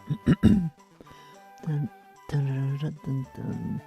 Dun, dun, dun, dun, dun, dun.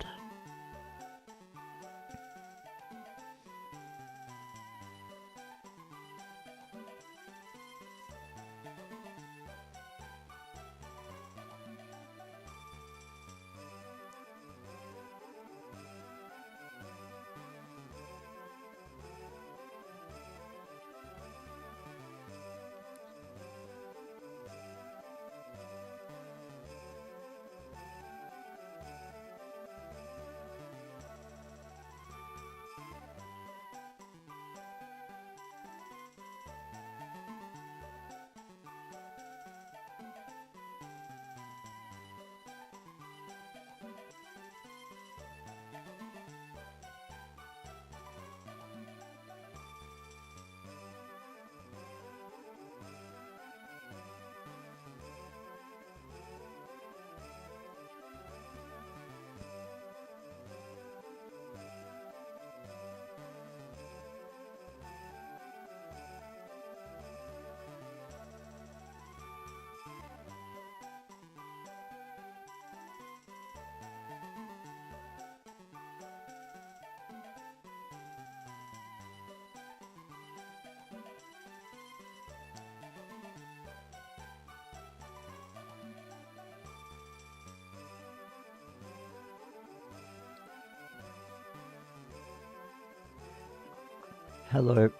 Hello.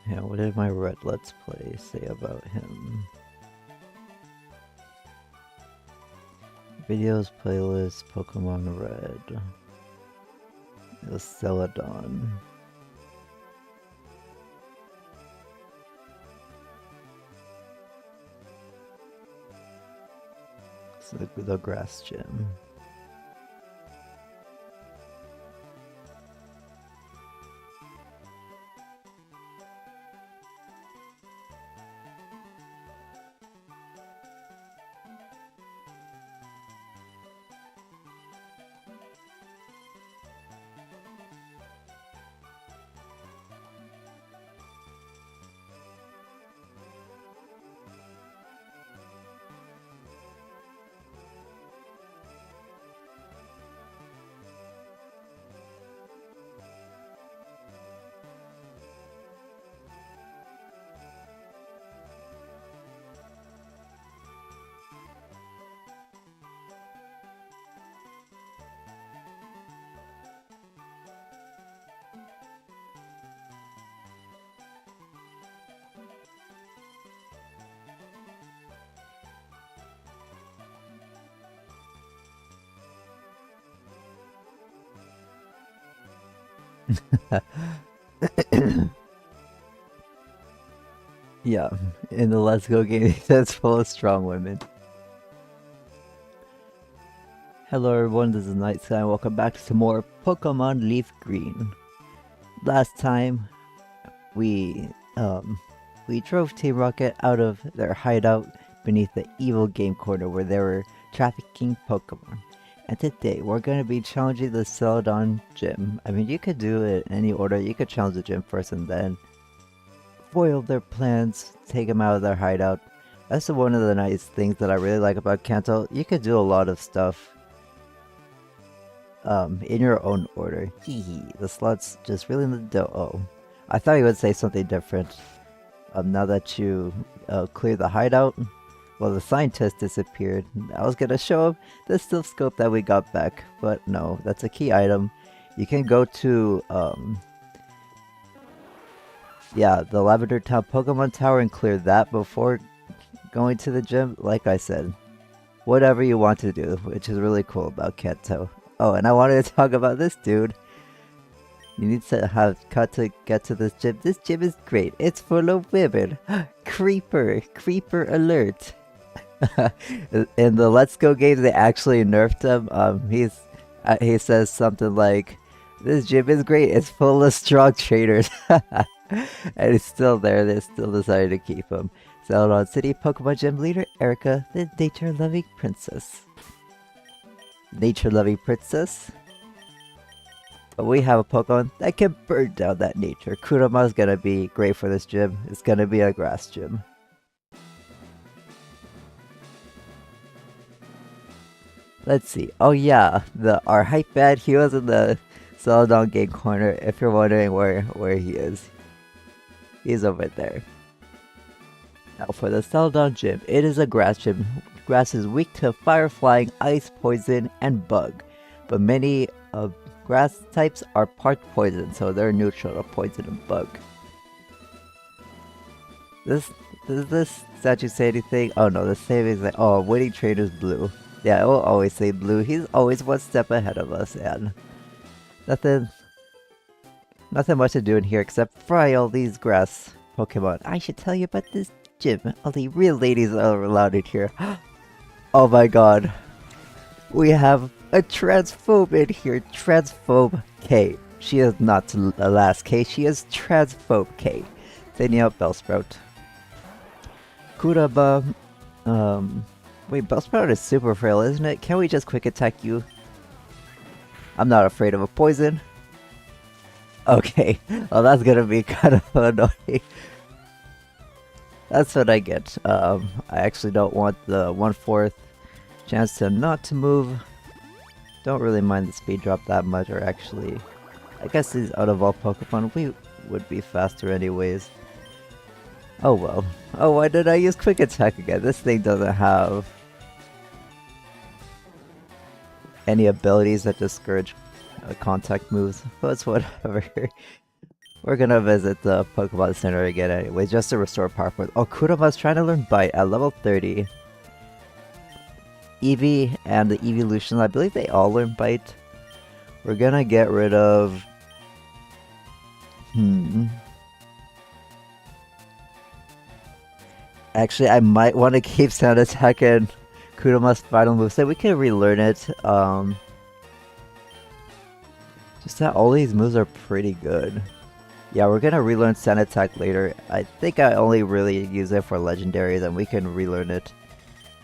Yeah, what did my Red Let's Play say about him? Videos, playlist, Pokemon Red. It was Celadon. It's the grass gym. Yeah, in the Let's Go game, that's full of strong women. Hello everyone, this is Night Sky and welcome back to some more Pokemon LeafGreen. Last time, we drove Team Rocket out of their hideout beneath the evil game corner where they were trafficking Pokemon. And today, we're going to be challenging the Celadon gym. I mean, you could do it in any order. You could challenge the gym first and then foil their plans, take them out of their hideout. That's one of the nice things that I really like about Kanto. You could do a lot of stuff in your own order. Hee, the slot's just really in the dough. Oh, I thought you would say something different. Now that you clear the hideout, well, the scientist disappeared. I was gonna show him the scope that we got back, but no, that's a key item. You can go to yeah, the Lavender Town Pokemon Tower and clear that before going to the gym. Like I said, whatever you want to do, which is really cool about Kanto. Oh, and I wanted to talk about this dude. You need to have cut to get to this gym. This gym is great. It's full of women. Creeper alert. In the Let's Go games, they actually nerfed him. He says something like, "This gym is great. It's full of strong trainers." And it's still there. They still decided to keep him. Celadon City Pokemon Gym Leader Erica, the nature-loving princess. Nature-loving princess? But we have a Pokemon that can burn down that nature. Kurama's gonna be great for this gym. It's gonna be a grass gym. Let's see. Oh yeah, our hype man, he was in the Celadon game corner, if you're wondering where he is. He's over there. Now for the Celadon gym, it is a grass gym. Grass is weak to fire, flying, ice, poison, and bug. But many grass types are part poison, so they're neutral to poison and bug. Does this statue say anything? Oh no, the saving is like, oh, winning trainer's blue. Yeah, it will always say blue. He's always one step ahead of us, and nothing much to do in here except fry all these grass Pokemon. I should tell you about this gym. Only real ladies are allowed in here. Oh my god. We have a transphobe in here. Transphobe K. She is not the last K. She is transphobe K. Sending out Bellsprout. Kuraba. Wait, Bellsprout is super frail, isn't it? Can we just quick attack you? I'm not afraid of a poison. Okay, well that's gonna be kind of annoying. That's what I get. I actually don't want the 1/4 chance to not to move. Don't really mind the speed drop that much, or actually, I guess these out of all Pokemon, we would be faster anyways. Oh well. Oh, why did I use quick attack again? This thing doesn't have any abilities that discourage contact moves, but it's whatever. We're gonna visit the Pokemon Center again anyway, just to restore power points. Oh, Kurama's trying to learn Bite at level 30. Eevee and the Evolution, I believe they all learn Bite. We're gonna get rid of... Actually, I might want to keep Sound Attack and Kurama's final moveset. We can relearn it. Just that all these moves are pretty good. Yeah, we're gonna relearn Sound Attack later. I think I only really use it for legendaries, and we can relearn it.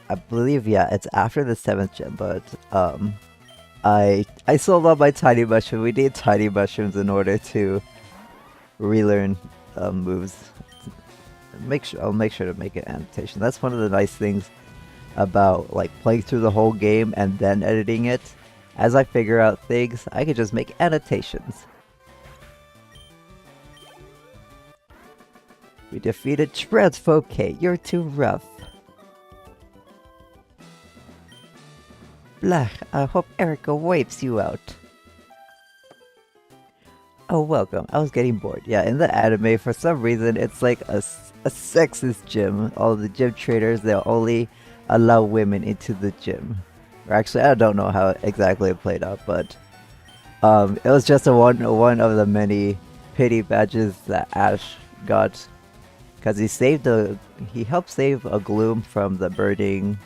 I believe, yeah, it's after the 7th gym, but I still love my Tiny Mushroom. We need Tiny Mushrooms in order to relearn moves. I'll make sure to make an annotation. That's one of the nice things about like playing through the whole game and then editing it. As I figure out things, I can just make annotations. We defeated Transphobe K. You're too rough. Blah, I hope Erica wipes you out. Oh, welcome. I was getting bored. Yeah, in the anime, for some reason, it's like a sexist gym. All the gym trainers, they'll only allow women into the gym. Or actually, I don't know how exactly it played out, but it was just one of the many pity badges that Ash got, because he helped save a Gloom from the burning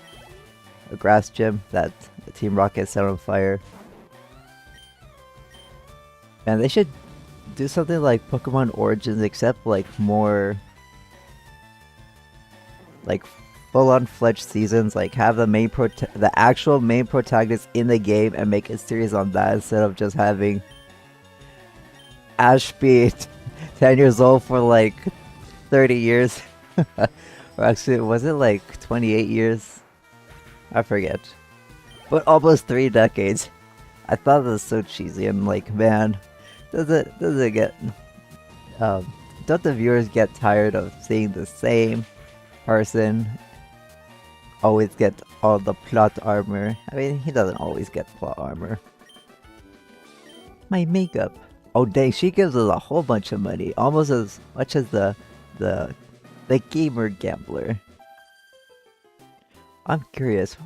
grass gym that the Team Rocket set on fire. And they should do something like Pokemon Origins, except like more like full-on fledged seasons, like have the actual main protagonist in the game and make a series on that instead of just having Ash be 10 years old for like 30 years. Or actually, was it like 28 years? I forget. But almost 3 decades. I thought that was so cheesy. I'm like, man, does it get don't the viewers get tired of seeing the same person always get all the plot armor? I mean, he doesn't always get plot armor. My makeup. Oh dang, she gives us a whole bunch of money, almost as much as the gamer gambler. I'm curious,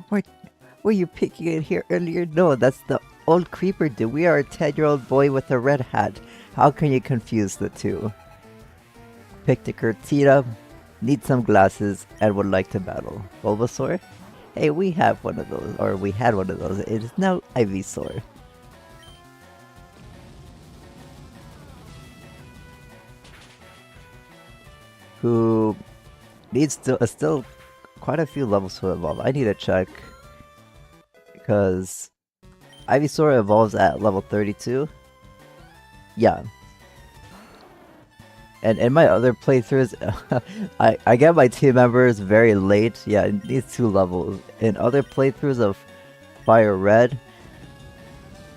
were you picking it here earlier? No, that's the old creeper dude. We are a 10-year-old boy with a red hat. How can you confuse the two? Picked a Curtita, need some glasses, and would like to battle. Bulbasaur? Hey, we have one of those, or we had one of those. It is now Ivysaur. who needs still quite a few levels to evolve. I need to check because Ivysaur evolves at level 32. Yeah. And in my other playthroughs, I get my team members very late. Yeah, it needs 2 levels. In other playthroughs of FireRed,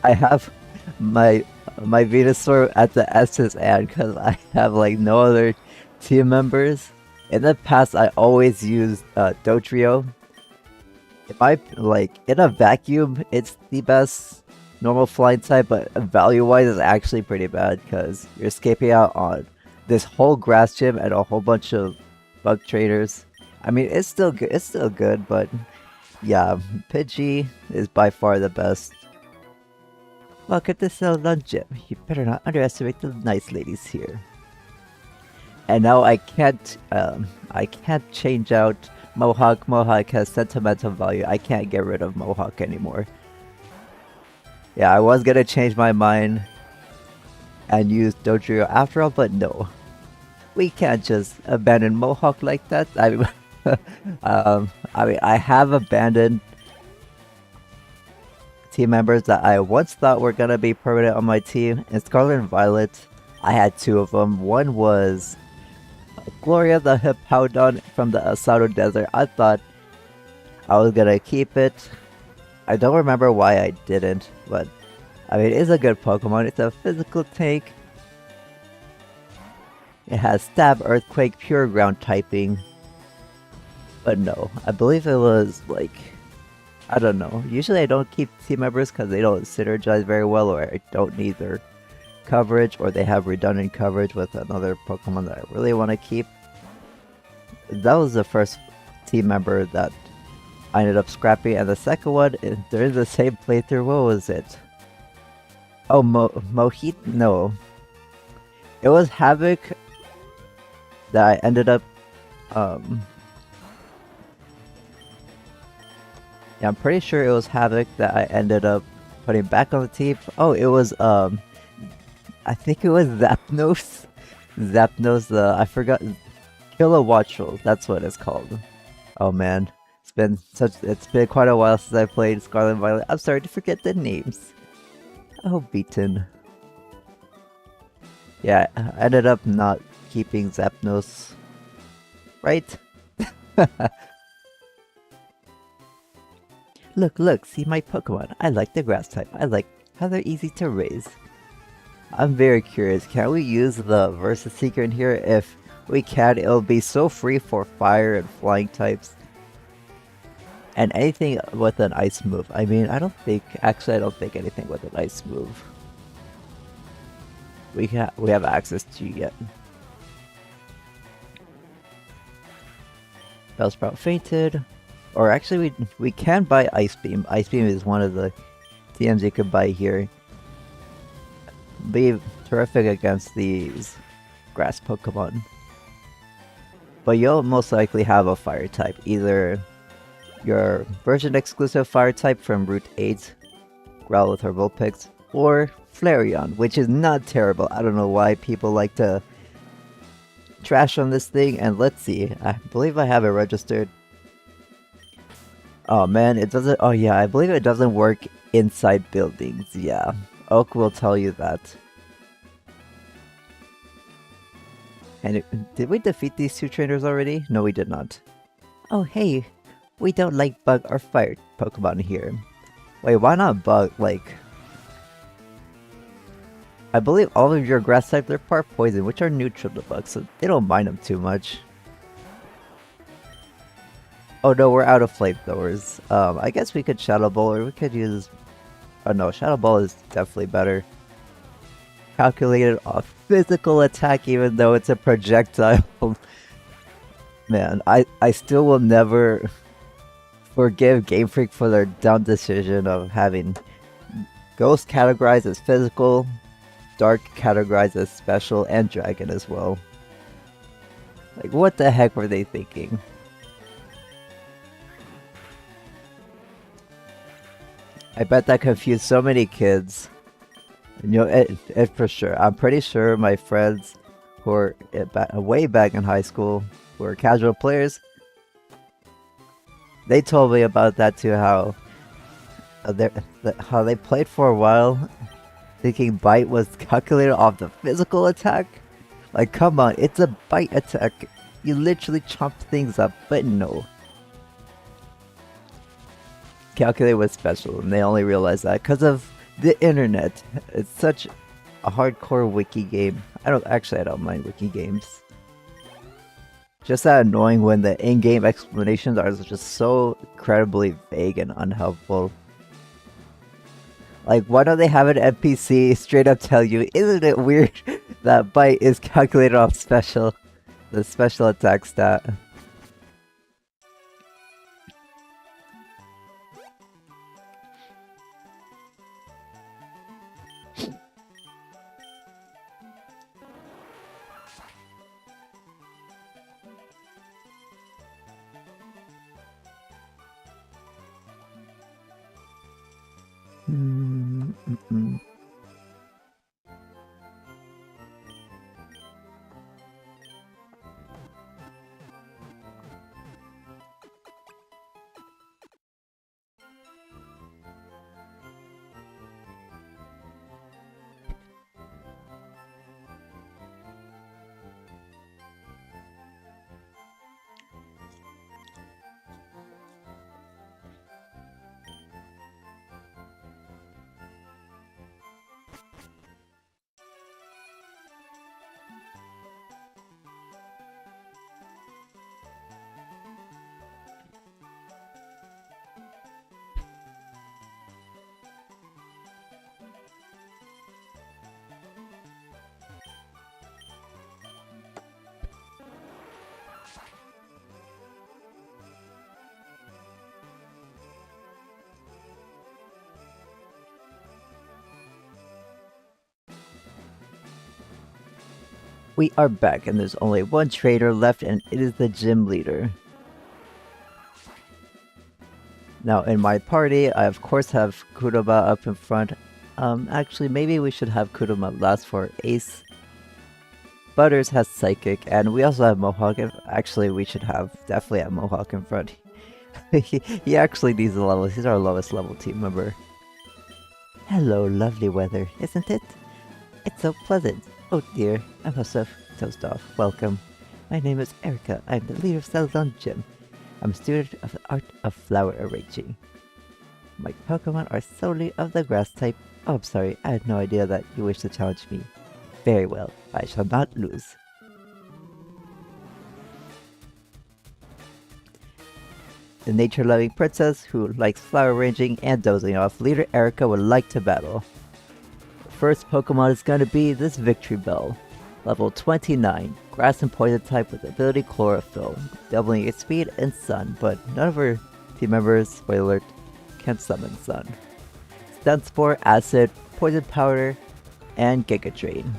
I have my Venusaur at the S's end because I have like no other team members. In the past, I always used Dotrio. If I like in a vacuum, it's the best normal flying type, but value-wise, it's actually pretty bad because you're escaping out on this whole grass gym and a whole bunch of bug traders. I mean, it's still good. It's still good, but yeah, Pidgey is by far the best. Welcome to Celadon Gym. You better not underestimate the nice ladies here. And now I can't change out Mohawk. Mohawk has sentimental value. I can't get rid of Mohawk anymore. Yeah, I was gonna change my mind and use Dodrio after all, but no. We can't just abandon Mohawk like that. I mean, I have abandoned team members that I once thought were gonna be permanent on my team. In Scarlet and Violet, I had 2 of them. One was Gloria the Hippowdon from the Asado Desert. I thought I was gonna keep it. I don't remember why I didn't, but I mean, it's a good Pokemon. It's a physical tank. It has Stab, Earthquake, Pure Ground typing. But no, I believe it was like, I don't know. Usually I don't keep team members because they don't synergize very well, or I don't need their coverage, or they have redundant coverage with another Pokemon that I really want to keep. That was the first team member that I ended up scrapping, and the second one, during the same playthrough, what was it? Oh, Mohit? No. It was Havoc that I ended up, yeah, I'm pretty sure it was Havoc that I ended up putting back on the team. Oh, it was, I think it was Zapdos. Zapdos, I forgot. Kilowattrel, that's what it's called. Oh man, it's been quite a while since I played Scarlet and Violet. I'm starting to forget the names. Oh, beaten. Yeah, I ended up not keeping Zapdos. Right? Look, see my Pokemon. I like the grass type. I like how they're easy to raise. I'm very curious, can we use the Versus Seeker in here? If we can, it'll be so free for fire and flying types. And anything with an ice move. I mean, I don't think anything with an ice move we have access to yet. Bellsprout fainted. Or actually, we can buy Ice Beam. Ice Beam is one of the TMs you could buy here. Be terrific against these grass Pokemon. But you'll most likely have a fire type. Either your version exclusive fire type from Route 8, Growlithe or Vulpix, or Flareon, which is not terrible. I don't know why people like to trash on this thing. And let's see, I believe I have it registered. Oh man, it doesn't. Oh yeah, I believe it doesn't work inside buildings. Yeah, Oak will tell you that. And did we defeat these 2 trainers already? No, we did not. Oh hey, we don't like bug or fire Pokemon here. Wait, why not bug? Like, I believe all of your grass types are part poison, which are neutral to bugs, so they don't mind them too much. Oh no, we're out of flamethrowers. I guess we could Shadow Ball, or we could use... Oh no, Shadow Ball is definitely better. Calculated off physical attack, even though it's a projectile. Man, I still will never forgive Game Freak for their dumb decision of having Ghost categorized as physical, Dark categorized as special, and Dragon as well. Like, what the heck were they thinking? I bet that confused so many kids. You know, it for sure. I'm pretty sure my friends who are way back in high school, who are casual players, they told me about that too. How they played for a while, thinking bite was calculated off the physical attack. Like, come on, it's a bite attack. You literally chomp things up, but no. Calculate was special, and they only realized that because of the internet. It's such a hardcore wiki game. I don't mind wiki games. Just that annoying when the in-game explanations are just so incredibly vague and unhelpful. Like, why don't they have an NPC straight up tell you, isn't it weird that bite is calculated off the special attack stat? We are back, and there's only one trainer left, and it is the gym leader. Now, in my party, I of course have Kurama up in front. Actually, maybe we should have Kurama last for Ace. Butters has Psychic, and we also have Mohawk. Actually, we should definitely have Mohawk in front. he actually needs the levels. He's our lowest level team member. Hello, lovely weather, isn't it? It's so pleasant. Oh dear, I must have toast off. Welcome. My name is Erica. I'm the leader of Celadon Gym. I'm a student of the art of flower arranging. My Pokemon are solely of the grass type. Oh, I'm sorry, I had no idea that you wish to challenge me. Very well, I shall not lose. The nature-loving princess who likes flower arranging and dozing off, Leader Erica would like to battle. First Pokemon is going to be this Victory Bell. Level 29, grass and poison type with ability Chlorophyll, doubling its speed and Sun, but none of her team members, spoiler alert, can summon Sun. Stun Spore, Acid, Poison Powder, and Giga Drain.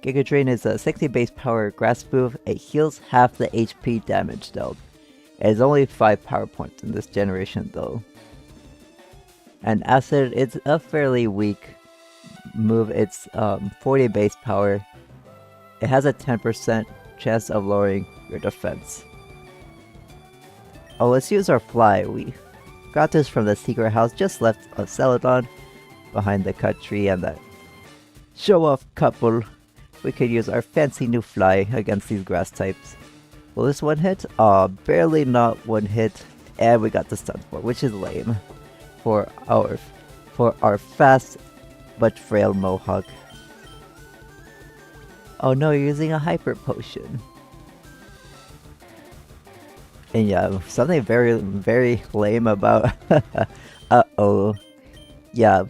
Giga Drain is a 60 base power grass move. It heals half the HP damage dealt. It has only 5 power points in this generation though. And Acid is a fairly weak move. It's 40 base power. It has a 10% chance of lowering your defense. Oh, let's use our fly. We got this from the secret house just left of Celadon, behind the cut tree and that show-off couple. We could use our fancy new fly against these grass types. Will this one hit? Barely not one hit, and we got the stun spore, which is lame for our fast but frail Mohawk. Oh no, you're using a hyper potion. And yeah, something very, very lame about uh-oh. Yeah,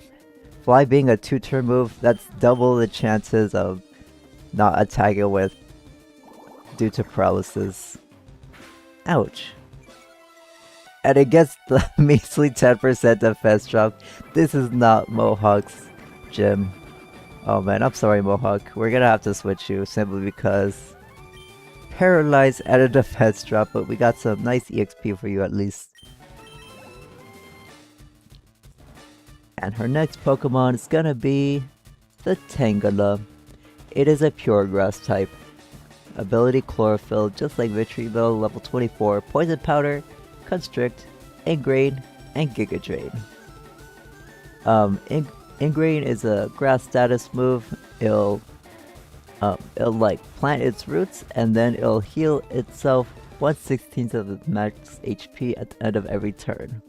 Fly being a 2-turn move, that's double the chances of not attacking with due to paralysis. Ouch. And it gets the measly 10% defense drop. This is not Mohawk's gym. Oh man, I'm sorry Mohawk. We're gonna have to switch you simply because paralyzed at a defense drop, but we got some nice EXP for you at least. And her next Pokemon is gonna be the Tangela. It is a pure grass type. Ability Chlorophyll, just like Victory Bell, level 24. Poison Powder, Constrict, Ingrain, and Giga Drain. Ingrain is a grass status move. It'll like plant its roots and then it'll heal itself 1/16 of its max HP at the end of every turn.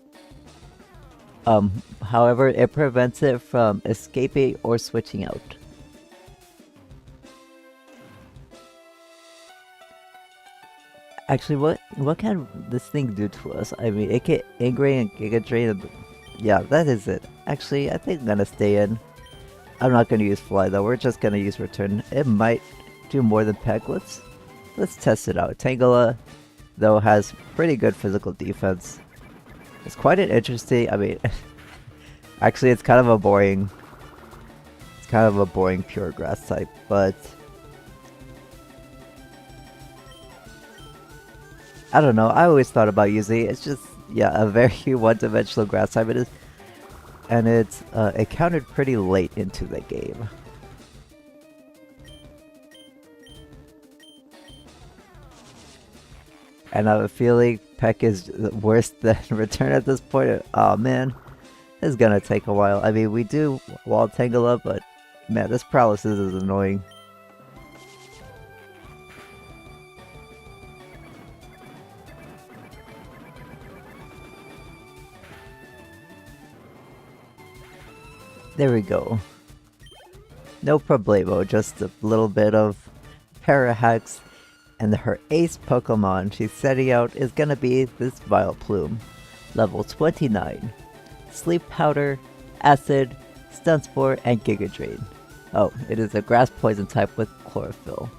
However, it prevents it from escaping or switching out. Actually, what can this thing do to us? I mean, it can Ingrain and Giga Drain. Yeah, that is it. Actually, I think I'm gonna stay in. I'm not gonna use Fly though. We're just gonna use Return. It might do more than Peck. Let's test it out. Tangela, though, has pretty good physical defense. It's quite an interesting. I mean, actually, it's kind of a boring. It's kind of a boring pure grass type, but I don't know. I always thought about using it. It's just, yeah, a very one-dimensional grass type. It is, and it countered pretty late into the game. And I have a feeling Peck is worse than Return at this point. Oh man, it's gonna take a while. I mean, we do wall tangle up, but man, this paralysis is annoying. There we go. No problemo, just a little bit of para hacks. And her ace Pokemon she's setting out is gonna be this Vileplume, level 29. Sleep Powder, Acid, Stun Spore, and Giga Drain. Oh, it is a grass poison type with Chlorophyll.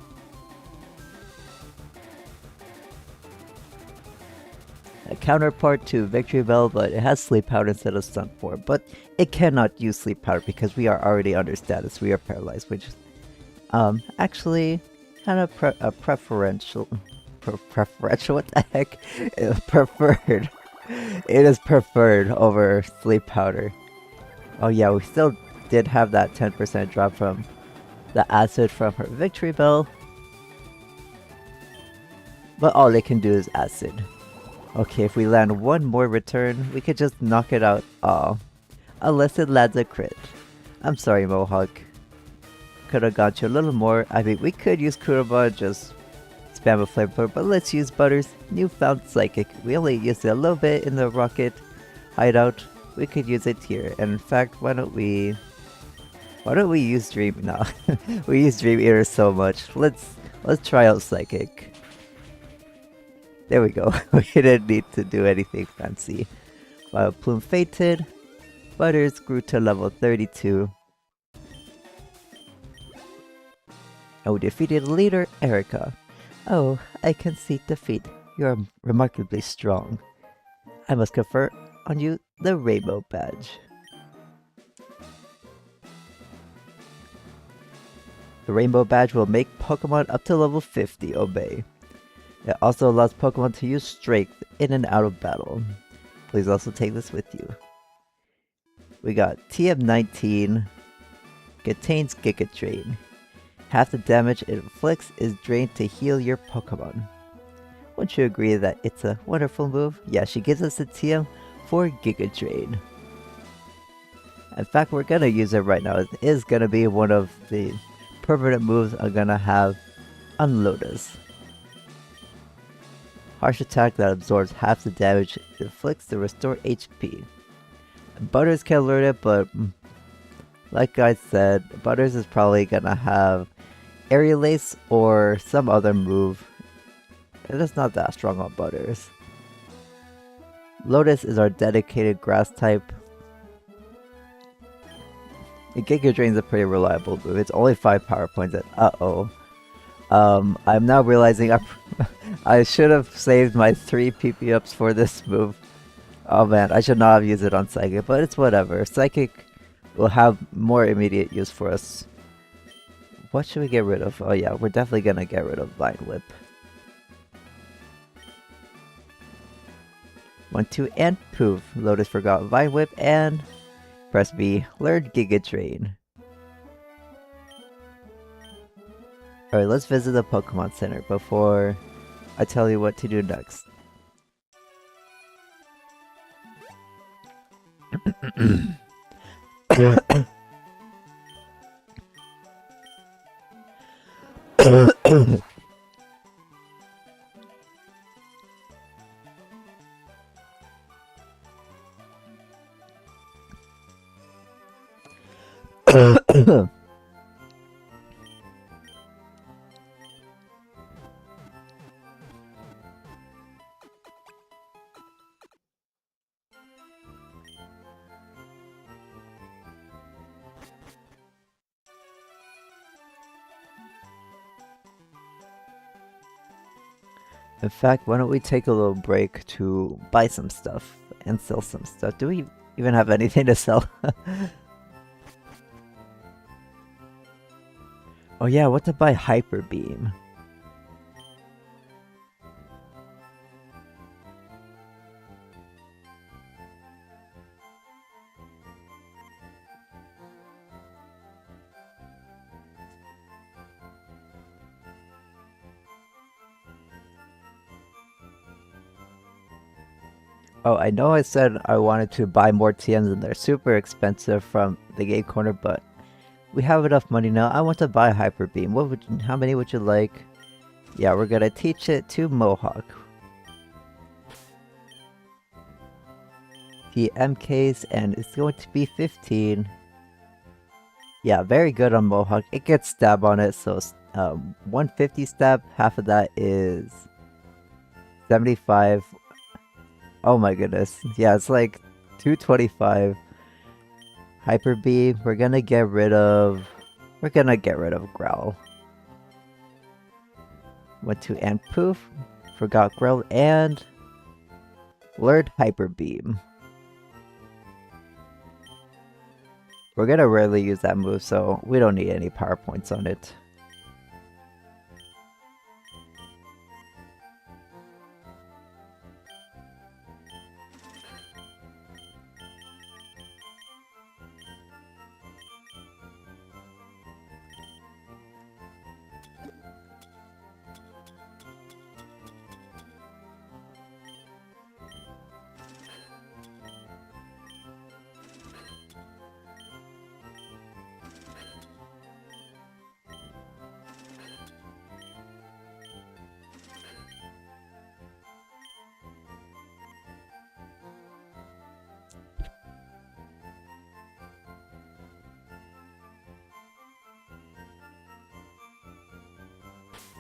A counterpart to Victory Bell, but it has Sleep Powder instead of Stun Spore. But it cannot use Sleep Powder because we are already under status. We are paralyzed, which is actually kind of preferential. Preferential? What the heck? Preferred. It is preferred over Sleep Powder. Oh yeah, we still did have that 10% drop from the acid from her Victory Bell. But all it can do is acid. Okay, if we land one more return, we could just knock it out. Aw. Unless it lands a crit. I'm sorry, Mohawk. Could have got you a little more. I mean, we could use Kurama, just spam a flamethrower, but let's use Butter's newfound Psychic. We only used it a little bit in the Rocket hideout. We could use it here. And in fact, why don't we use Dream now? We use Dream Eater so much. Let's try out Psychic. There we go. We didn't need to do anything fancy. Plume fainted. Butters grew to level 32. And we defeated leader Erica. Oh, I concede defeat. You are remarkably strong. I must confer on you the Rainbow Badge. The Rainbow Badge will make Pokemon up to level 50 obey. It also allows Pokemon to use Strength in and out of battle. Please also take this with you. We got TM19. Contains Giga Drain. Half the damage it inflicts is drained to heal your Pokemon. Won't you agree that it's a wonderful move? Yeah, she gives us a TM for Giga Drain. In fact, we're gonna use it right now. It is gonna be one of the permanent moves I'm gonna have on Lotus. Harsh attack that absorbs half the damage it inflicts to restore HP. Butters can learn it, but like I said, Butters is probably gonna have Aerial Ace or some other move. It is not that strong on Butters. Lotus is our dedicated grass type. The Giga Drain is a pretty reliable move. It's only 5 power points and I'm now realizing I should have saved my 3 PP ups for this move. Oh man, I should not have used it on Psychic, but it's whatever. Psychic will have more immediate use for us. What should we get rid of? Oh yeah, we're definitely gonna get rid of Vine Whip. 1, 2, and poof. Lotus forgot Vine Whip and press B. Learned Giga Drain. Alright, let's visit the Pokemon Center before I tell you what to do next. In fact, why don't we take a little break to buy some stuff and sell some stuff? Do we even have anything to sell? Oh yeah, what to buy? Hyper Beam. Oh, I know I said I wanted to buy more TMs and they're super expensive from the game corner, but we have enough money now. I want to buy Hyper Beam. How many would you like? Yeah, we're gonna teach it to Mohawk. The MKs, and it's going to be 15. Yeah, very good on Mohawk. It gets stab on it, so 150 stab, half of that is 75. Oh my goodness. Yeah, it's like 225. Hyper Beam. We're gonna get rid of Growl. Went to and Poof. Forgot Growl and learned Hyper Beam. We're gonna rarely use that move, so we don't need any power points on it.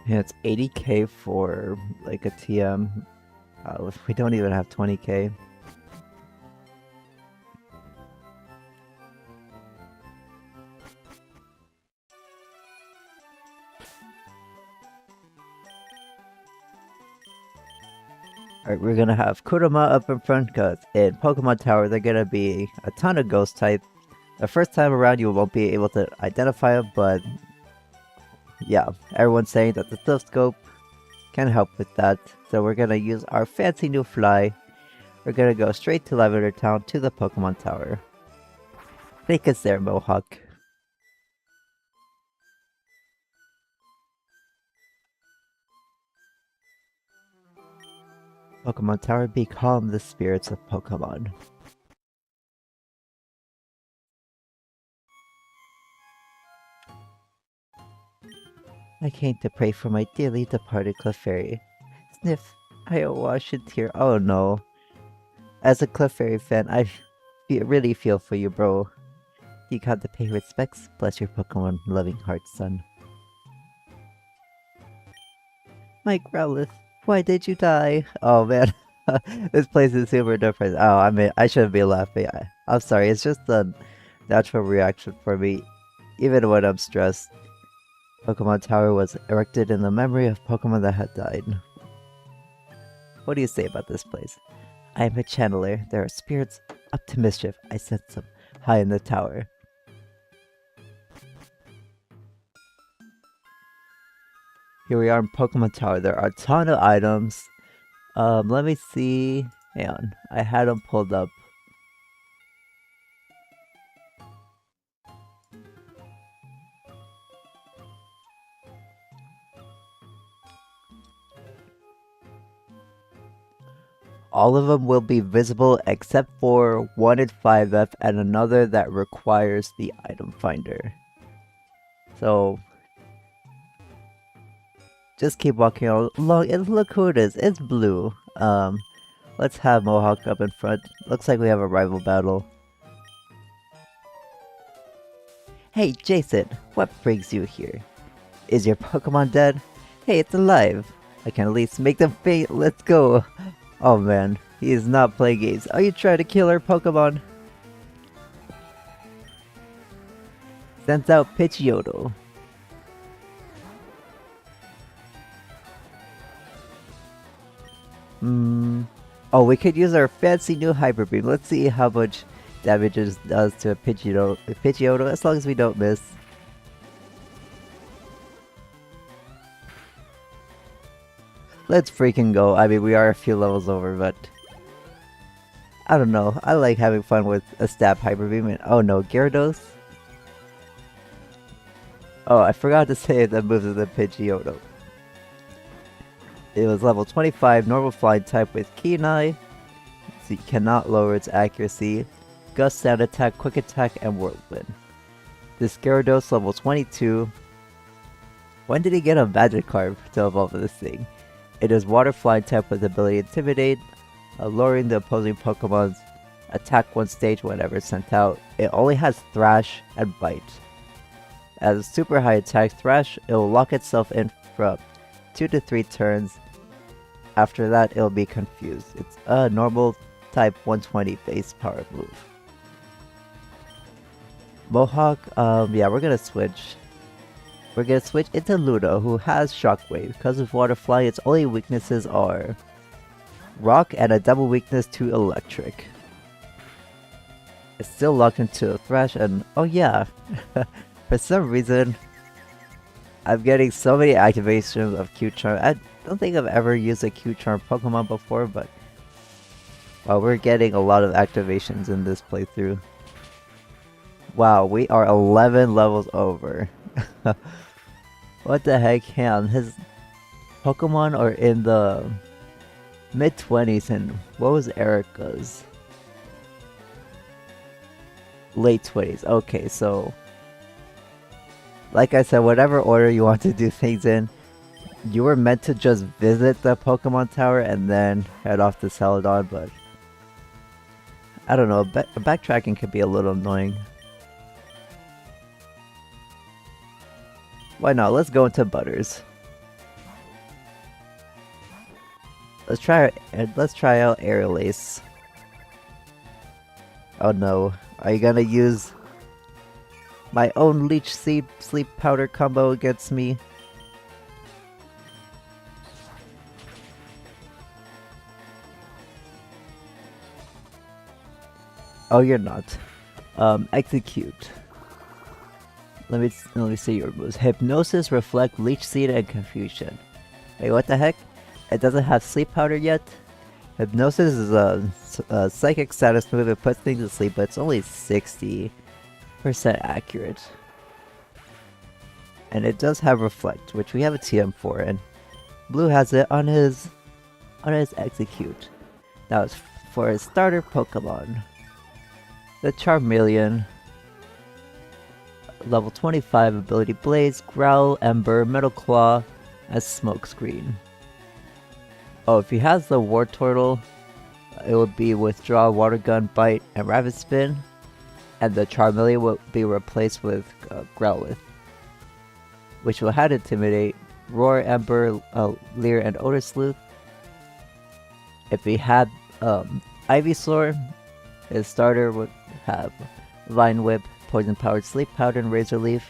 Yeah, it's 80k for like a TM. We don't even have 20k. Alright, we're gonna have Kurama up in front because in Pokemon Tower they're gonna be a ton of ghost type. The first time around you won't be able to identify them, but yeah, everyone's saying that the Stealth Scope can help with that. So we're gonna use our fancy new fly. We're gonna go straight to Lavender Town to the Pokemon Tower. Take us there, Mohawk. Pokemon Tower, become the spirits of Pokemon. I came to pray for my dearly departed Clefairy. Sniff, I wash a tear. Oh no. As a Clefairy fan, I really feel for you, bro. You got to pay respects. Bless your Pokemon loving heart, son. My Growlithe, why did you die? Oh man, this place is super depressing. Oh, I mean, I shouldn't be laughing. I'm sorry, it's just a natural reaction for me, even when I'm stressed. Pokemon Tower was erected in the memory of Pokemon that had died. What do you say about this place? I am a channeler. There are spirits up to mischief. I sense them high in the tower. Here we are in Pokemon Tower. There are a ton of items. Let me see. Hang on. I had them pulled up. All of them will be visible except for one in 5F and another that requires the item finder. So just keep walking along and look who it is. It's Blue. Let's have Mohawk up in front. Looks like we have a rival battle. Hey Jason, what brings you here? Is your Pokemon dead? Hey, it's alive. I can at least make them faint. Let's go. Oh man, he is not playing games. Are you trying to kill our Pokemon? Sends out Pidgeotto. Oh, we could use our fancy new Hyper Beam. Let's see how much damage it does to a Pidgeotto as long as we don't miss. Let's freaking go. I mean, we are a few levels over, but I don't know. I like having fun with a stab Hyper Beam. And oh no, Gyarados. Oh, I forgot to say that moves of the Pidgeotto. It was level 25, normal flying type with Kenai, so you cannot lower its accuracy, Gust, Sound Attack, Quick Attack, and Whirlwind. This Gyarados level 22. When did he get a Magikarp to evolve this thing? It is water flying type with ability Intimidate, lowering the opposing Pokemon's attack one stage whenever it's sent out. It only has Thrash and Bite. As a super high attack Thrash, it will lock itself in for 2 to 3 turns. After that, it'll be confused. It's a normal type 120 base power move. Mohawk, yeah, we're gonna switch. We're gonna switch into Luna, who has Shockwave. Because of Water Fly, its only weaknesses are Rock and a double weakness to Electric. It's still locked into Thrash and oh yeah, for some reason, I'm getting so many activations of Q-Charm. I don't think I've ever used a Q-Charm Pokemon before, but we're getting a lot of activations in this playthrough. Wow, we are 11 levels over. What the heck? Hang his Pokemon are in the mid-20s, and what was Erica's? Late 20s. Okay, so like I said, whatever order you want to do things in, you were meant to just visit the Pokemon Tower and then head off to Celadon, but I don't know, backtracking could be a little annoying. Why not? Let's go into Butters. Let's try out Aerial Ace. Oh no, are you gonna use my own Leech Seed Sleep Powder combo against me? Oh, you're not. Execute. Let me see your moves. Hypnosis, Reflect, Leech Seed, and Confusion. Wait, what the heck? It doesn't have Sleep Powder yet? Hypnosis is a psychic status move. It puts things to sleep, but it's only 60% accurate. And it does have Reflect, which we have a TM for, and Blue has it on his Execute. Now it's for his starter Pokemon. The Charmeleon. Level 25 ability Blaze, Growl, Ember, Metal Claw, and Smokescreen. Oh, if he has the War Turtle, it would be Withdraw, Water Gun, Bite, and Rapid Spin. And the Charmeleon will be replaced with Growlithe, which will have Intimidate, Roar, Ember, Leer, and Odor Sleuth. If he had Ivysaur, his starter would have Vine Whip, Poison Powered Sleep Powder, and Razor Leaf.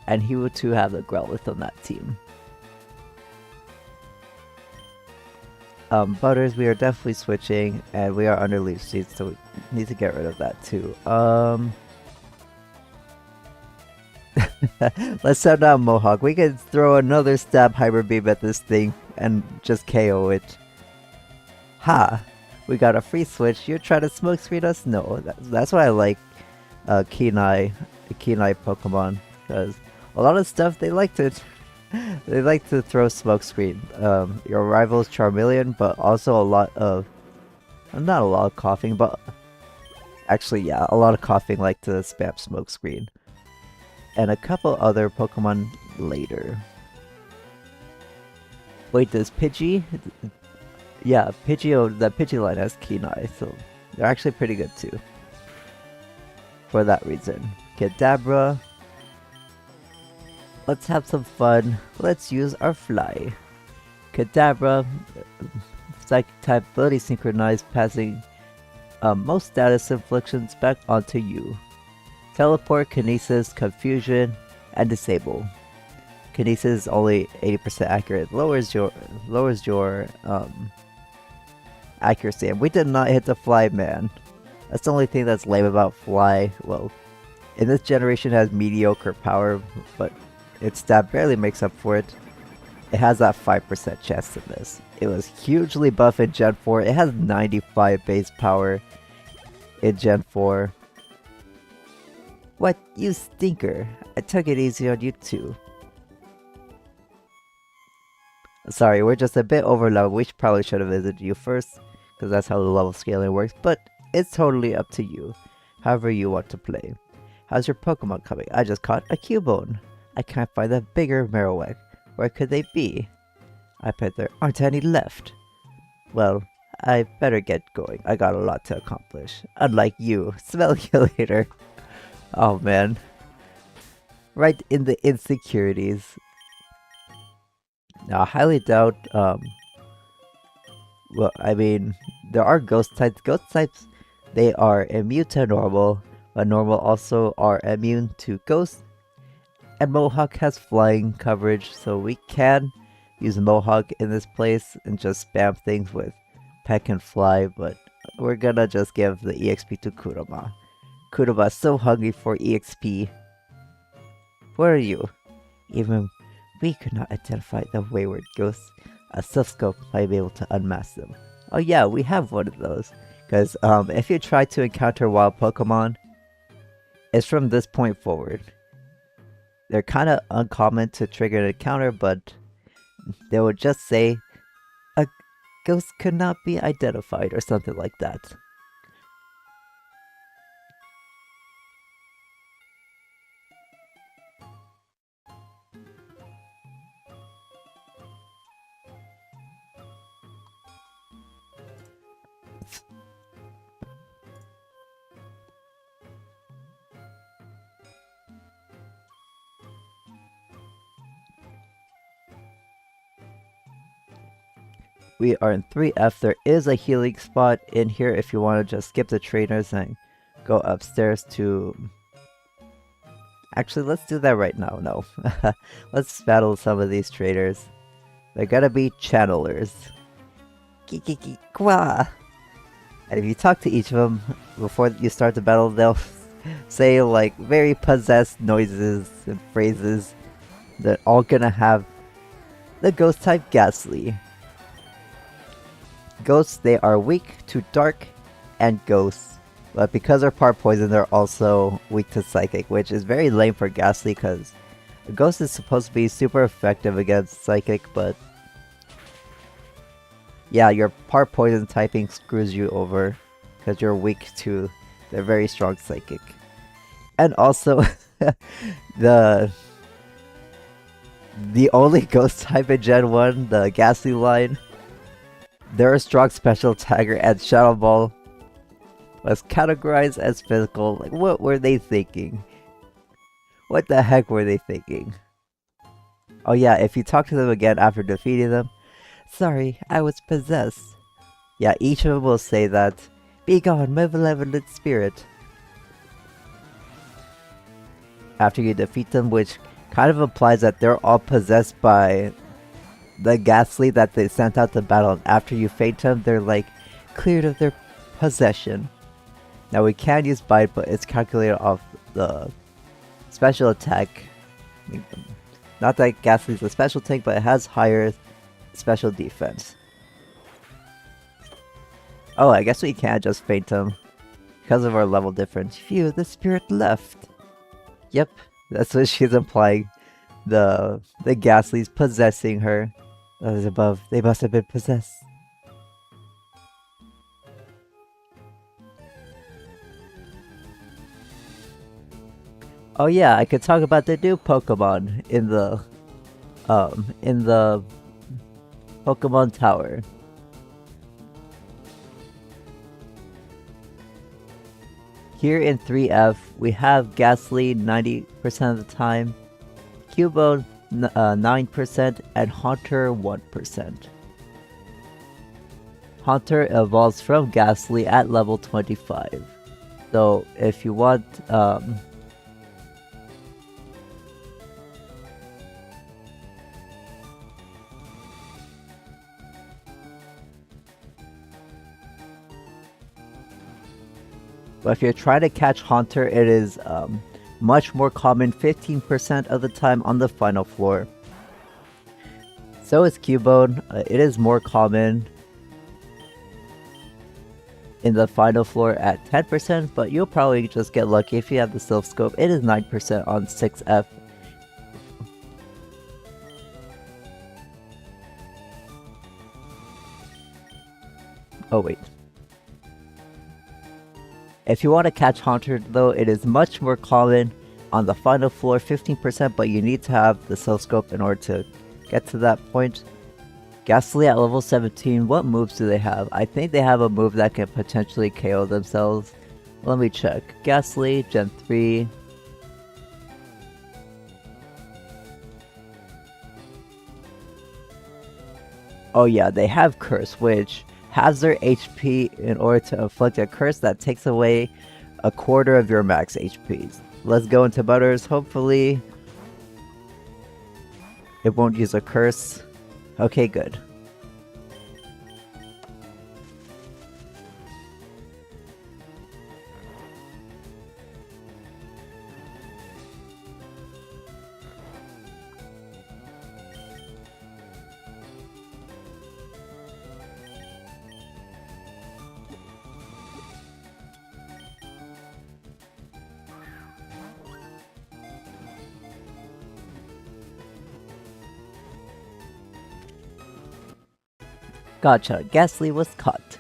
And he would too have the Growlithe on that team. Butters, we are definitely switching, and we are under Leaf Seed, so we need to get rid of that too. Let's send out Mohawk. We can throw another Stab Hyper Beam at this thing and just KO it. Ha! We got a free switch. You're trying to smokescreen us? No, that's why I like Kenai Pokemon, because a lot of stuff they liked it. They like to throw smokescreen. Your rival's Charmeleon, but also a lot of, not a lot of coughing, but actually, yeah, a lot of coughing like to spam smokescreen. And a couple other Pokemon later. Wait, does Pidgey? Yeah, Pidgeot, the Pidgey line has Keen Eye, so they're actually pretty good too. For that reason. Kadabra. Let's have some fun. Let's use our Fly. Kadabra, Psychic type ability synchronized, passing most status inflictions back onto you. Teleport, Kinesis, Confusion, and Disable. Kinesis is only 80% accurate. Lowers your accuracy. And we did not hit the Fly, man. That's the only thing that's lame about Fly. Well, in this generation it has mediocre power, but its stat barely makes up for it. It has that 5% chance to miss. It was hugely buff in Gen 4. It has 95 base power in Gen 4. What, you stinker. I took it easy on you too. Sorry, we're just a bit over level. We probably should have visited you first, because that's how the level scaling works, but it's totally up to you. However you want to play. How's your Pokemon coming? I just caught a Cubone. I can't find a bigger Marowak. Where could they be? I bet there aren't any left. Well, I better get going. I got a lot to accomplish. Unlike you. Smell you later. Oh man. Right in the insecurities. Now, I highly doubt, well, I mean, there are ghost types. Ghost types, they are immune to normal, but normal also are immune to ghost. And Mohawk has flying coverage, so we can use Mohawk in this place and just spam things with Peck and Fly, but we're gonna just give the EXP to Kurama. Kurama's so hungry for EXP. Where are you? Even we could not identify the wayward ghosts. A Silphscope might be able to unmask them. Oh yeah, we have one of those. Because if you try to encounter wild Pokemon, it's from this point forward. They're kind of uncommon to trigger an encounter, but they would just say, a ghost could not be identified or something like that. We are in 3F. There is a healing spot in here if you want to just skip the trainers and go upstairs to... Actually, let's do that right now. No. Let's battle some of these traders. They're gonna be channelers. Kwa! And if you talk to each of them before you start the battle, they'll say like very possessed noises and phrases. They're all gonna have the ghost type Ghastly. Ghosts, they are weak to dark and ghosts, but because they're part poison, they're also weak to psychic, which is very lame for Ghastly because a ghost is supposed to be super effective against psychic, but yeah, your part poison typing screws you over because you're weak to the very strong psychic. And also, the only ghost type in Gen 1, the Ghastly line, their strong special attacker and Shadow Ball was categorized as physical. Like, what were they thinking? What the heck were they thinking? Oh yeah, if you talk to them again after defeating them, sorry, I was possessed. Yeah, each of them will say that. Be gone, malevolent spirit. After you defeat them, which kind of implies that they're all possessed by the Ghastly that they sent out to battle, and after you faint them, they're like cleared of their possession. Now we can use Bite, but it's calculated off the special attack. Not that Ghastly's a special tank, but it has higher special defense. Oh, I guess we can't just faint them because of our level difference. Phew, the spirit left. Yep, that's what she's implying. the Ghastlies possessing her. Those above, they must have been possessed. Oh yeah, I could talk about the new Pokemon in the Pokemon Tower. Here in 3F, we have Ghastly 90% of the time, Cubone 9%, and Haunter 1%. Haunter evolves from Ghastly at level 25. So if you want but if you're trying to catch Haunter, it is much more common 15% of the time on the final floor. So is Cubone. It is more common in the final floor at 10%, but you'll probably just get lucky if you have the Silph Scope. It is 9% on 6F. Oh wait. If you want to catch Haunter though, it is much more common on the final floor, 15%, but you need to have the Silph Scope in order to get to that point. Ghastly at level 17, what moves do they have? I think they have a move that can potentially KO themselves. Let me check. Ghastly, Gen 3. Oh yeah, they have Curse, which has their HP in order to inflict a curse that takes away a quarter of your max HPs. Let's go into Butters. Hopefully it won't use a curse. Okay, good. Gotcha, Ghastly was caught.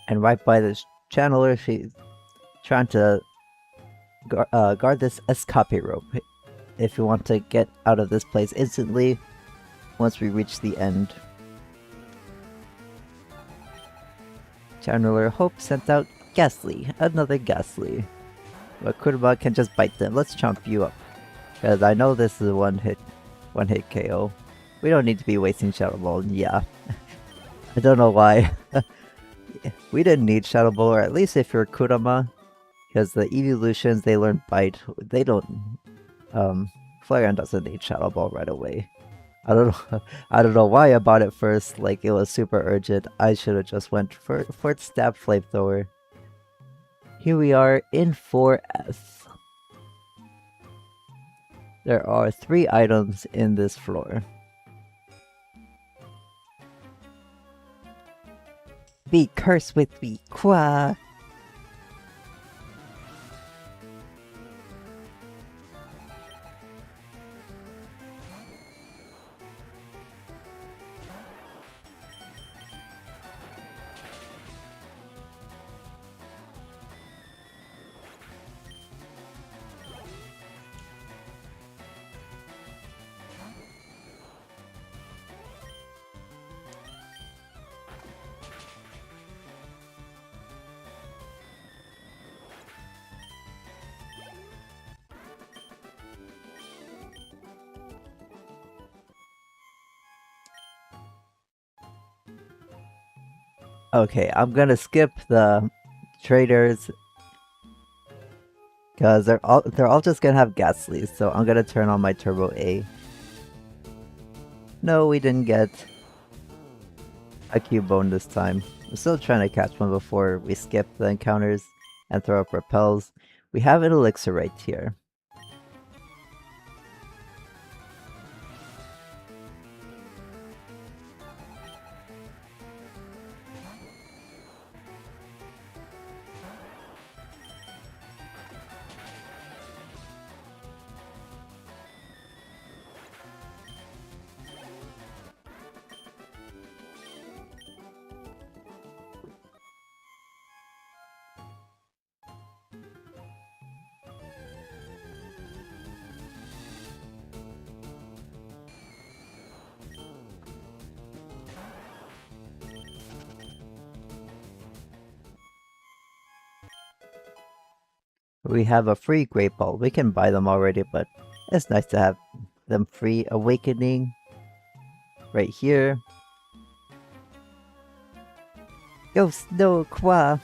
And right by this channeler, she's trying to guard this escape rope. If you want to get out of this place instantly, once we reach the end. Channeler Hope sent out Ghastly, another Ghastly. But Kuruma can just bite them. Let's chomp you up. Because I know this is a one hit KO. We don't need to be wasting Shadow Ball, yeah. I don't know why. We didn't need Shadow Ball, or at least if you're Kurama. Because the evolutions, they learn Bite. They don't... Flareon doesn't need Shadow Ball right away. I don't know why I bought it first, like it was super urgent. I should have just went for its Stab Flamethrower. Here we are in 4F. There are 3 items in this floor. Be cursed with me, Qua! Okay, I'm gonna skip the traders because they're all just gonna have Ghastlies, so I'm gonna turn on my Turbo A. No, we didn't get a Cubone this time. We're still trying to catch one before we skip the encounters and throw up repels. We have an elixir right here. We have a free Great Ball. We can buy them already, but it's nice to have them free. Awakening. Right here. Yo, Snow Qua!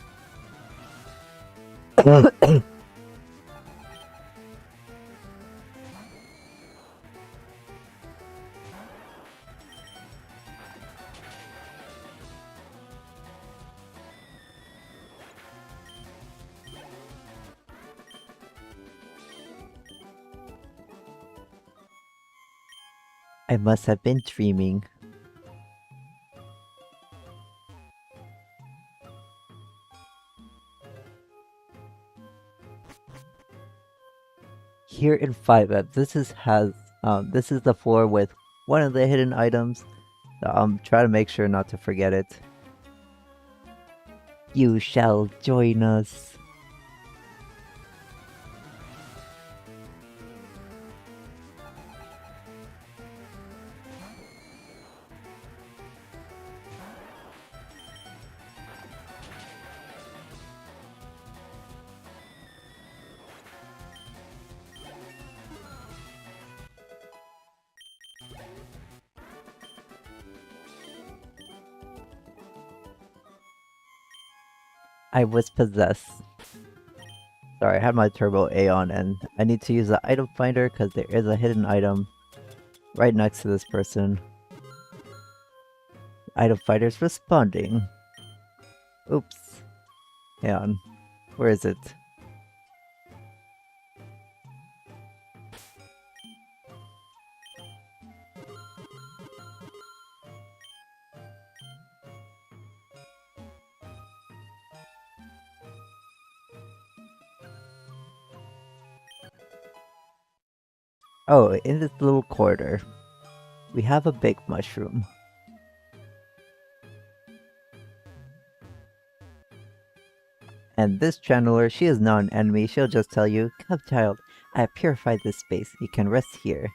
I must have been dreaming. Here in FireRed, this is the floor with one of the hidden items. So try to make sure not to forget it. You shall join us. I was possessed. Sorry, I had my Turbo A on and I need to use the item finder because there is a hidden item right next to this person. Item finder's responding. Oops. Hang on. Where is it? Oh, in this little corridor, we have a big mushroom. And this channeler, she is not an enemy, she'll just tell you, "Come child, I have purified this space, you can rest here."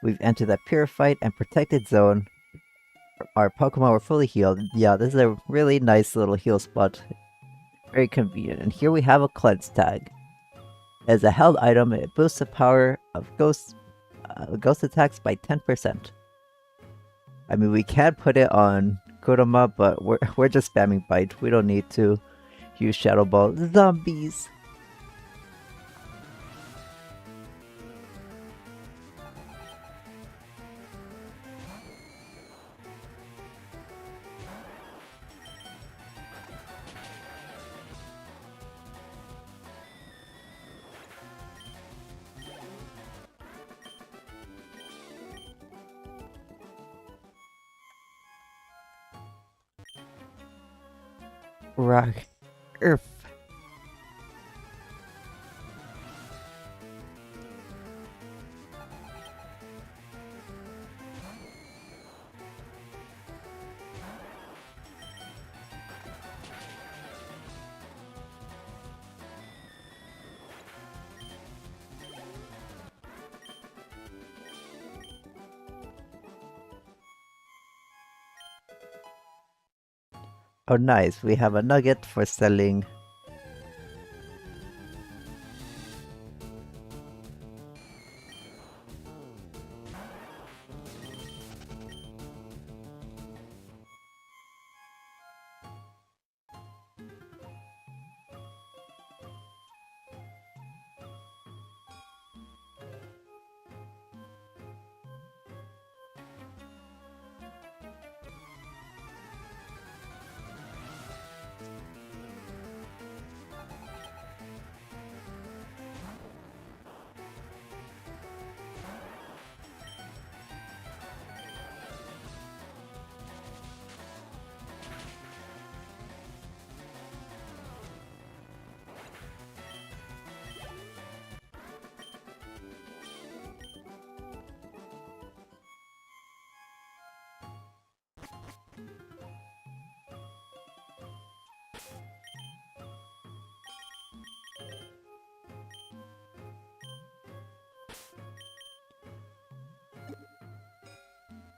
We've entered that purified and protected zone. Our Pokemon were fully healed. Yeah, this is a really nice little heal spot. Very convenient. And here we have a cleanse tag. As a held item, it boosts the power of ghost attacks by 10%. I mean, we can put it on Kurama, but we're just spamming Bite. We don't need to use Shadow Ball. Zombies! Rock. Earth. Oh nice, we have a nugget for selling.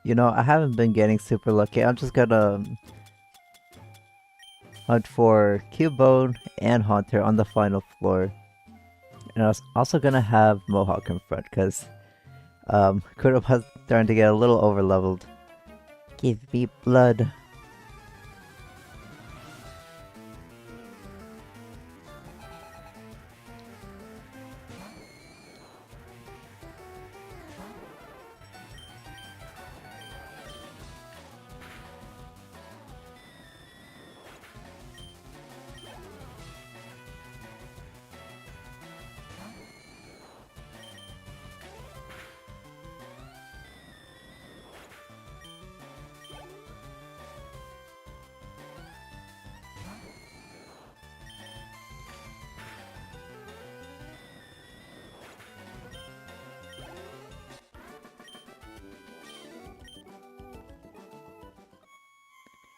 You know, I haven't been getting super lucky. I'm just gonna hunt for Cubone and Haunter on the final floor. And I was also gonna have Mohawk in front because Kuroba's starting to get a little overleveled. Give me blood.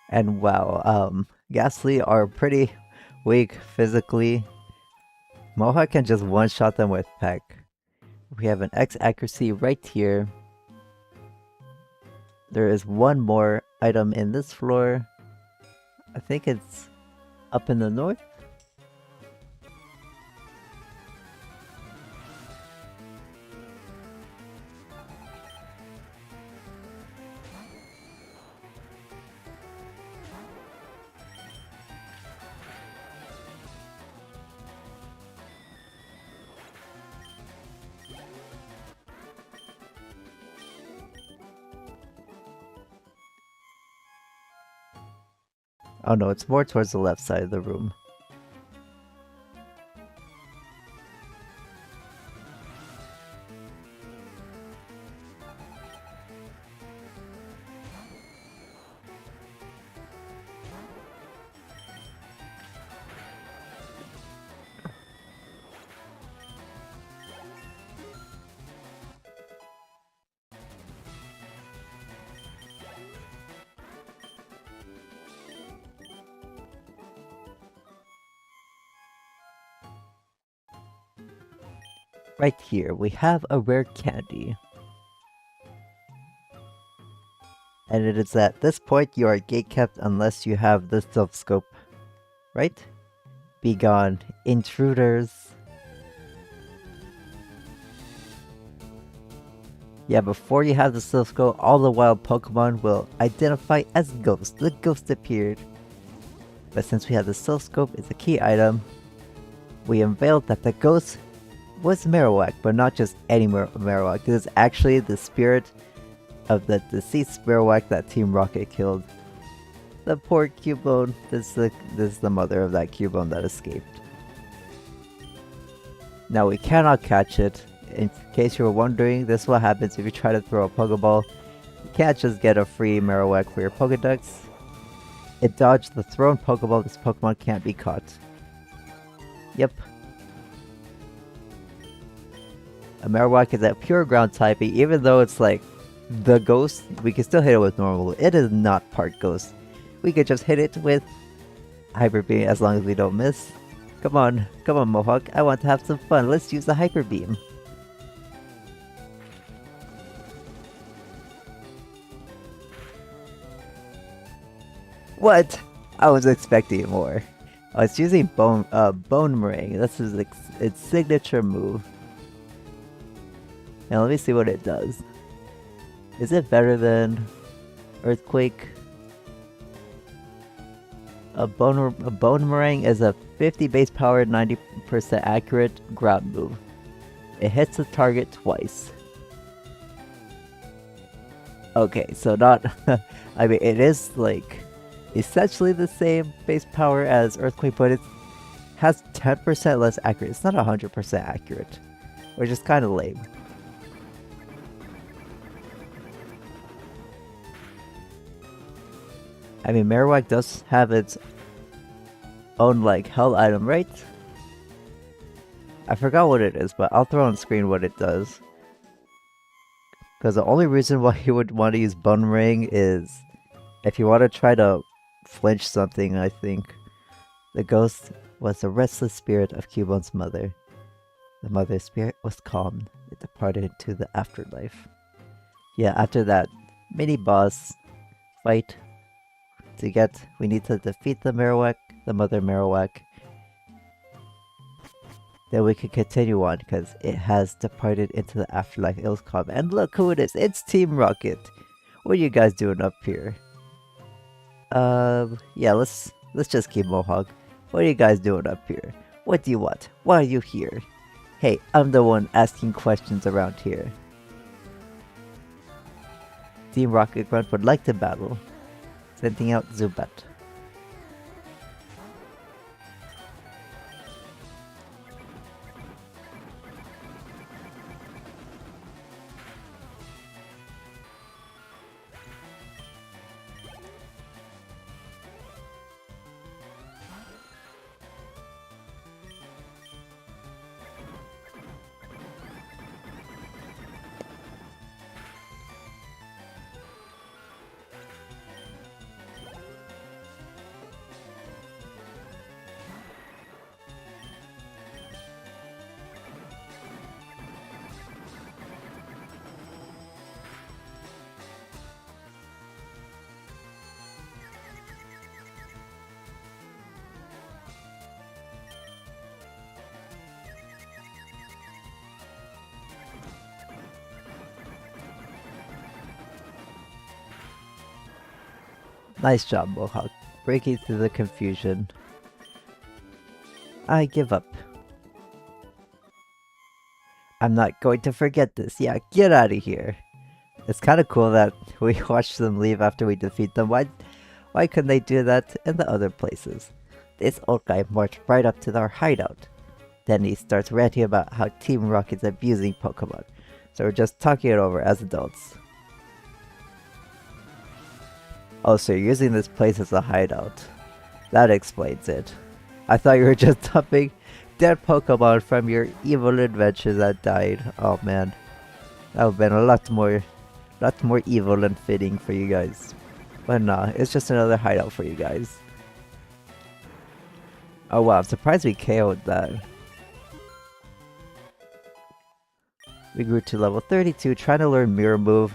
And wow, Ghastly are pretty weak physically. Mohawk can just one-shot them with Peck. We have an X accuracy right here. There is one more item in this floor. I think it's up in the north. Oh no, it's more towards the left side of the room. Right here, we have a rare candy. And it is at this point you are gatekept unless you have the stealth scope. Right? Be gone, intruders. Yeah, before you have the stealth scope, all the wild Pokemon will identify as ghosts. The ghost appeared. But since we have the stealth scope, it's a key item. We unveiled that the ghost was Marowak, but not just any Marowak. This is actually the spirit of the deceased Marowak that Team Rocket killed. The poor Cubone. This is the mother of that Cubone that escaped. Now we cannot catch it. In case you were wondering, this is what happens if you try to throw a Pokeball. You can't just get a free Marowak for your Pokedex. It dodged the thrown Pokeball. This Pokemon can't be caught. Yep. A Marowak is a pure ground typing, even though it's like the ghost, we can still hit it with normal. It is not part ghost. We could just hit it with Hyper Beam as long as we don't miss. Come on Mohawk, I want to have some fun. Let's use the Hyper Beam. What? I was expecting more. Oh, it's using Bone Meringue. This is its signature move. Now let me see what it does. Is it better than Earthquake? A Bone Meringue is a 50 base power, 90% accurate ground move. It hits the target twice. Okay, so not... I mean, it is like essentially the same base power as Earthquake, but it has 10% less accurate. It's not 100% accurate, which is kind of lame. I mean, Marowak does have its own, like, hell item, right? I forgot what it is, but I'll throw on screen what it does. Because the only reason why you would want to use Bone Ring is if you want to try to flinch something, I think. The ghost was the restless spirit of Cubone's mother. The mother's spirit was calmed. It departed into the afterlife. Yeah, after that mini-boss fight, we need to defeat the Marowak, the Mother Marowak. Then we can continue on because it has departed into the afterlife. It was calm. And look who it is. It's Team Rocket. What are you guys doing up here? Yeah, let's just keep Mohawk. What are you guys doing up here? What do you want? Why are you here? Hey, I'm the one asking questions around here. Team Rocket Grunt would like to battle. Sending out Zubat. Nice job, Mohawk. Breaking through the confusion. I give up. I'm not going to forget this. Yeah, get out of here. It's kind of cool that we watched them leave after we defeat them. Why couldn't they do that in the other places? This old guy marched right up to our hideout. Then he starts ranting about how Team Rocket's abusing Pokemon. So we're just talking it over as adults. Oh, so you're using this place as a hideout. That explains it. I thought you were just dumping dead Pokemon from your evil adventure that died. Oh man. That would have been a lot more evil and fitting for you guys. But nah, it's just another hideout for you guys. Oh wow, I'm surprised we KO'd that. We grew to level 32, trying to learn Mirror Move.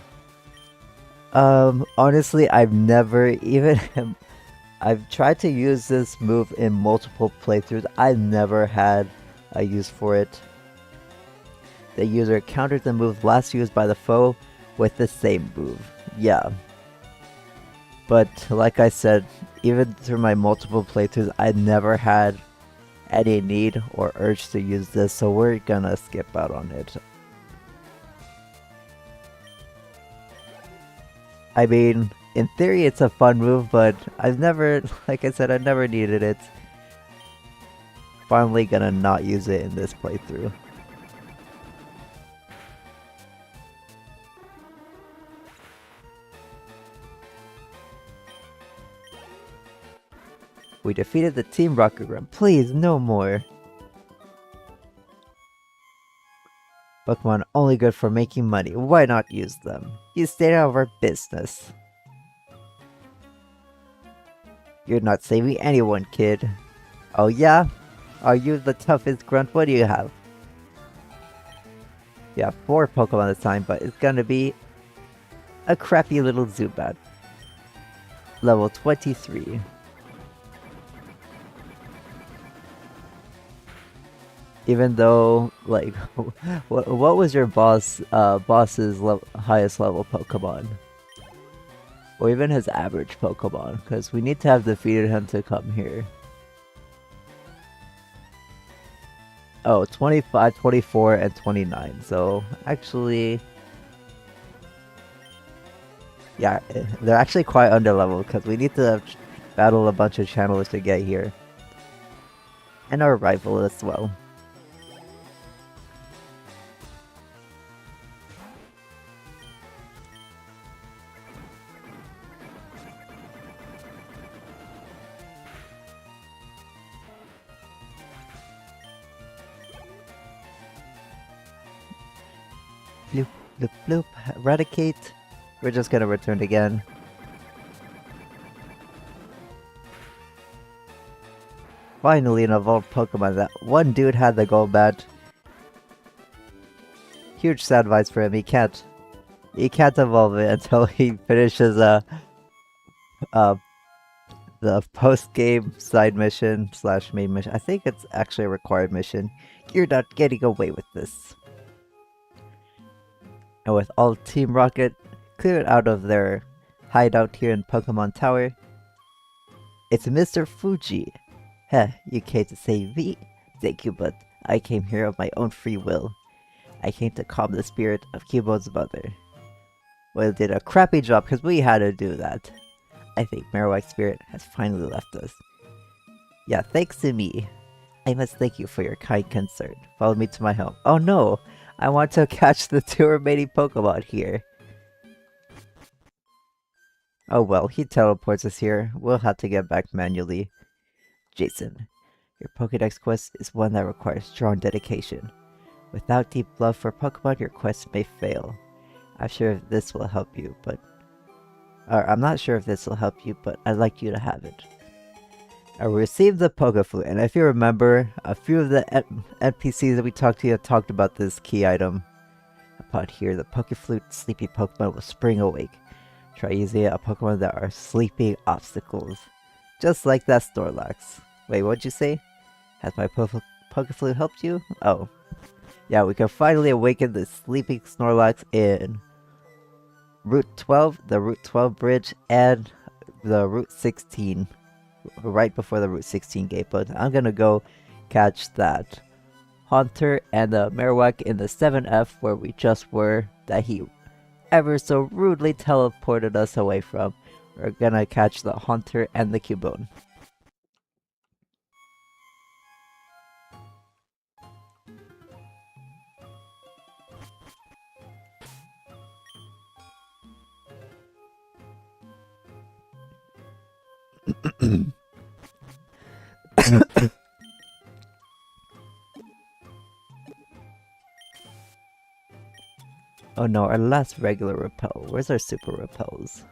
Honestly, I've never even... I've tried to use this move in multiple playthroughs. I've never had a use for it. The user countered the move last used by the foe with the same move. Yeah. But like I said, even through my multiple playthroughs, I never had any need or urge to use this, so we're gonna skip out on it. I mean, in theory it's a fun move, but I've never, like I said, I've never needed it. Finally gonna not use it in this playthrough. We defeated the Team Rocket Run. Please, no more. Pokemon only good for making money. Why not use them? You stay out of our business. You're not saving anyone, kid. Oh yeah? Are you the toughest grunt? What do you have? Yeah, 4 Pokemon this time, but it's gonna be a crappy little Zubat. Level 23. Even though, like, what was your boss's highest level Pokemon? Or even his average Pokemon, because we need to have defeated him to come here. Oh, 25, 24, and 29. So, actually... yeah, they're actually quite underleveled, because we need to battle a bunch of channelers to get here. And our rival as well. Bloop, bloop, bloop. Eradicate. We're just gonna return again. Finally an evolved Pokemon. That one dude had the gold badge. Huge sad advice for him. He can't evolve it until he finishes the post-game side mission slash main mission. I think it's actually a required mission. You're not getting away with this. And with all Team Rocket cleared out of their hideout here in Pokemon Tower, it's Mr. Fuji. Heh, you came to save me? Thank you, but I came here of my own free will. I came to calm the spirit of Cubo's mother. Well, it did a crappy job because we had to do that. I think Marowak's spirit has finally left us. Yeah, thanks to me. I must thank you for your kind concern. Follow me to my home. Oh no! I want to catch the 2 remaining Pokemon here. Oh well, he teleports us here. We'll have to get back manually. Jason, your Pokédex quest is one that requires strong dedication. Without deep love for Pokemon, your quest may fail. I'm sure this will help you, but... I'm not sure if this will help you, but I'd like you to have it. I received the Pokeflute, and if you remember, a few of the NPCs that we talked to have talked about this key item. Upon here, the Pokeflute sleepy Pokemon will spring awake. Try using it on Pokemon that are sleeping obstacles. Just like that Snorlax. Wait, what'd you say? Has my Pokeflute helped you? Oh. Yeah, we can finally awaken the sleeping Snorlax in Route 12, the Route 12 bridge, and the Route 16. Right before the Route 16 gate, but I'm gonna go catch that Haunter and the Marowak in the 7F where we just were, that he ever so rudely teleported us away from. We're gonna catch the Haunter and the Cubone. Oh no, our last regular repel. Where's our super repels?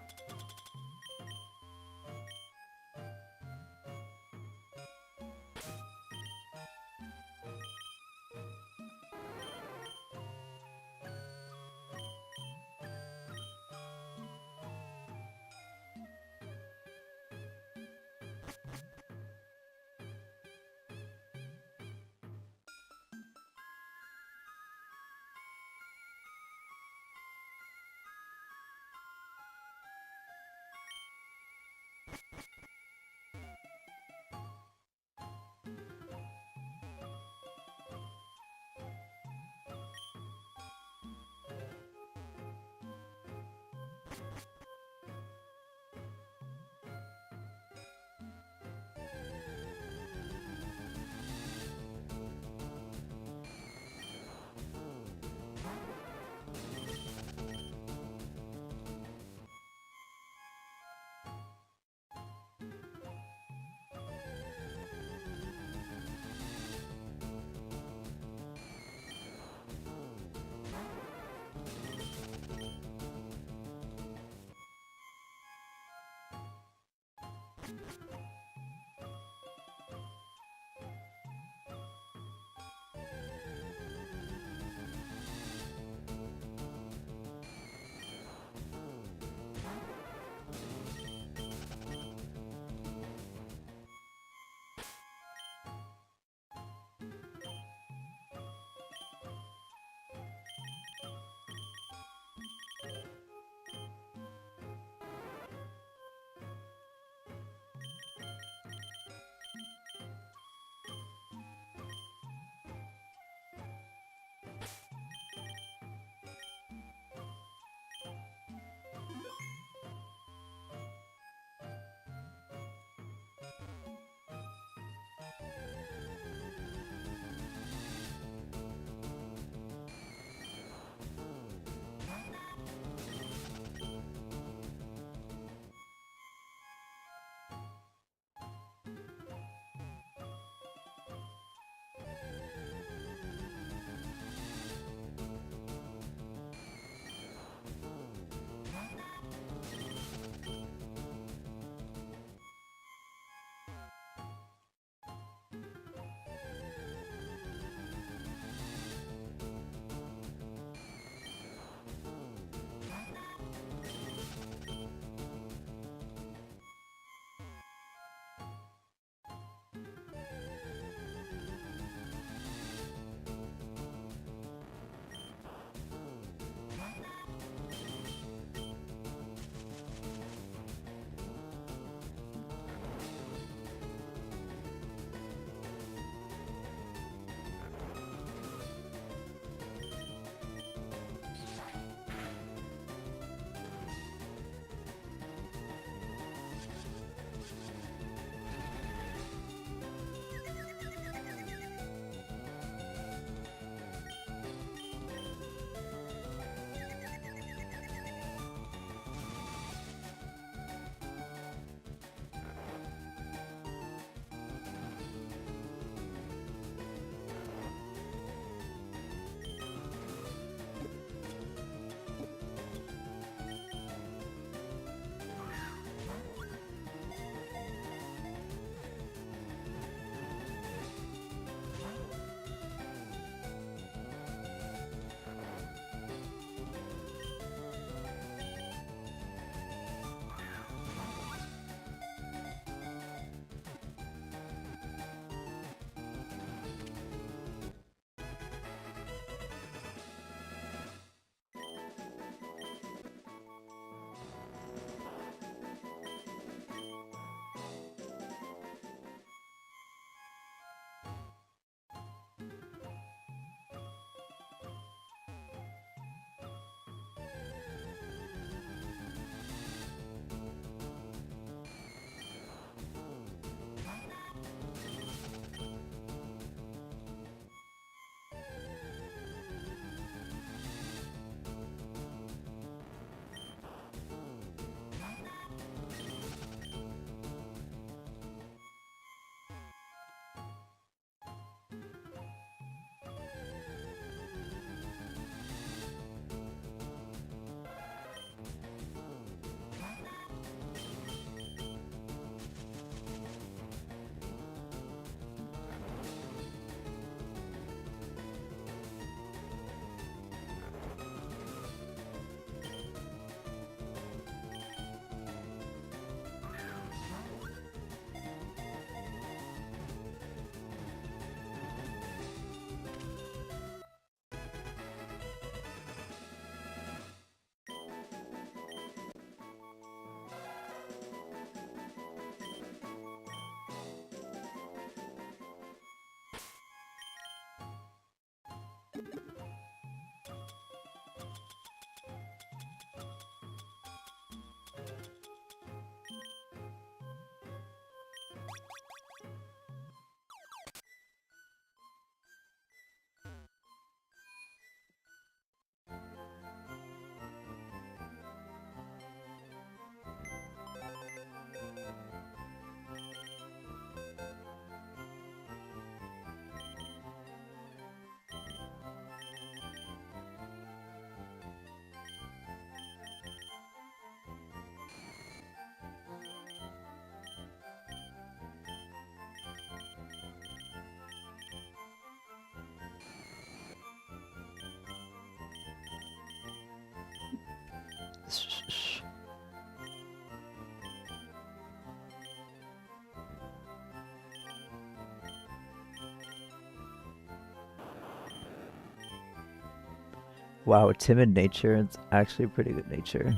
Wow, timid nature. It's actually pretty good nature.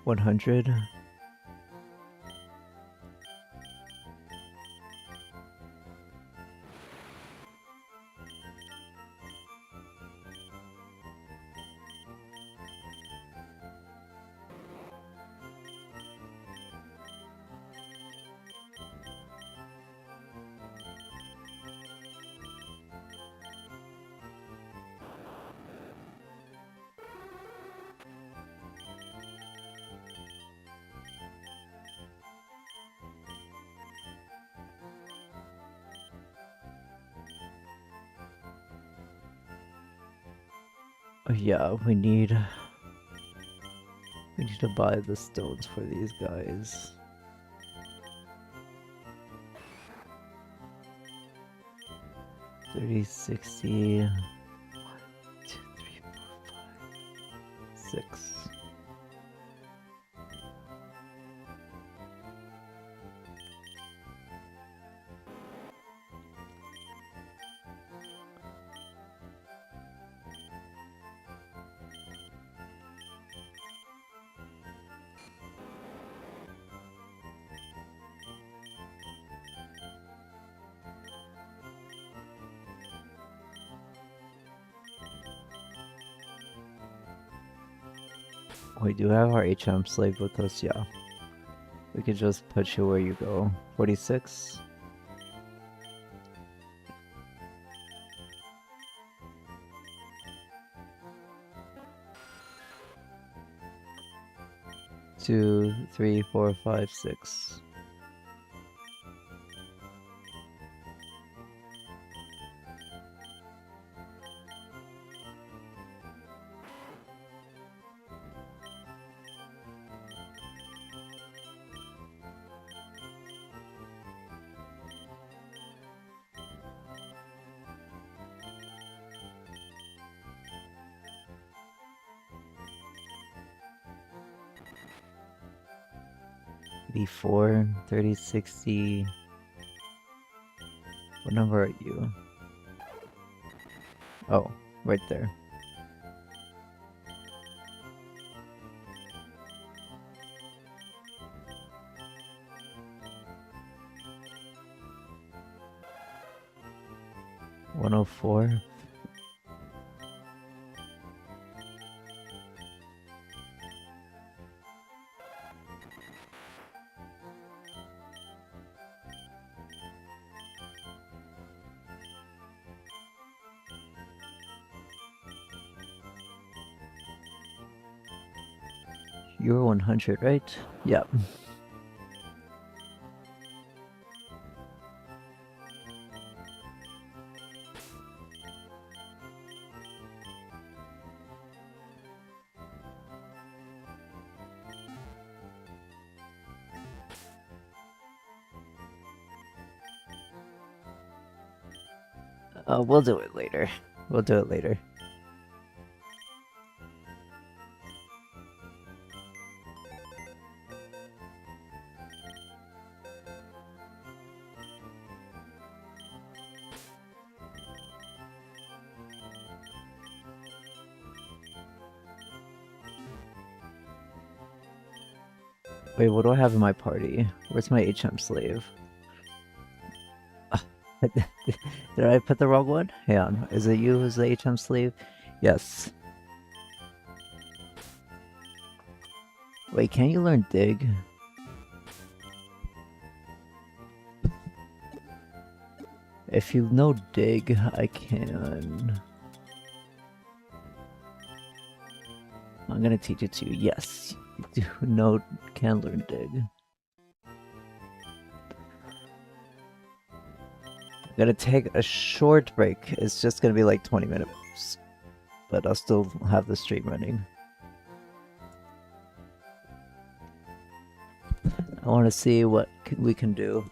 100. Yeah, we need to buy the stones for these guys. $30, $60, 1, 2, 3, 4, 5, 6. We do have our HM slave with us, yeah. We could just put you where you go. 46. Two, three, four, five, six. Before 30, 60. What number are you? Oh, right there. $104. You're 100, right? Yep. We'll do it later. We'll do it later. Wait, what do I have in my party? Where's my HM slave? Did I put the wrong one? Hang on. Is it you who's the HM slave? Yes. Wait, can you learn dig? If you know dig, I can. I'm gonna teach it to you. Yes, you do know, can learn dig. I'm gonna take a short break. It's just gonna be like 20 minutes, but I'll still have the stream running. I want to see what we can do.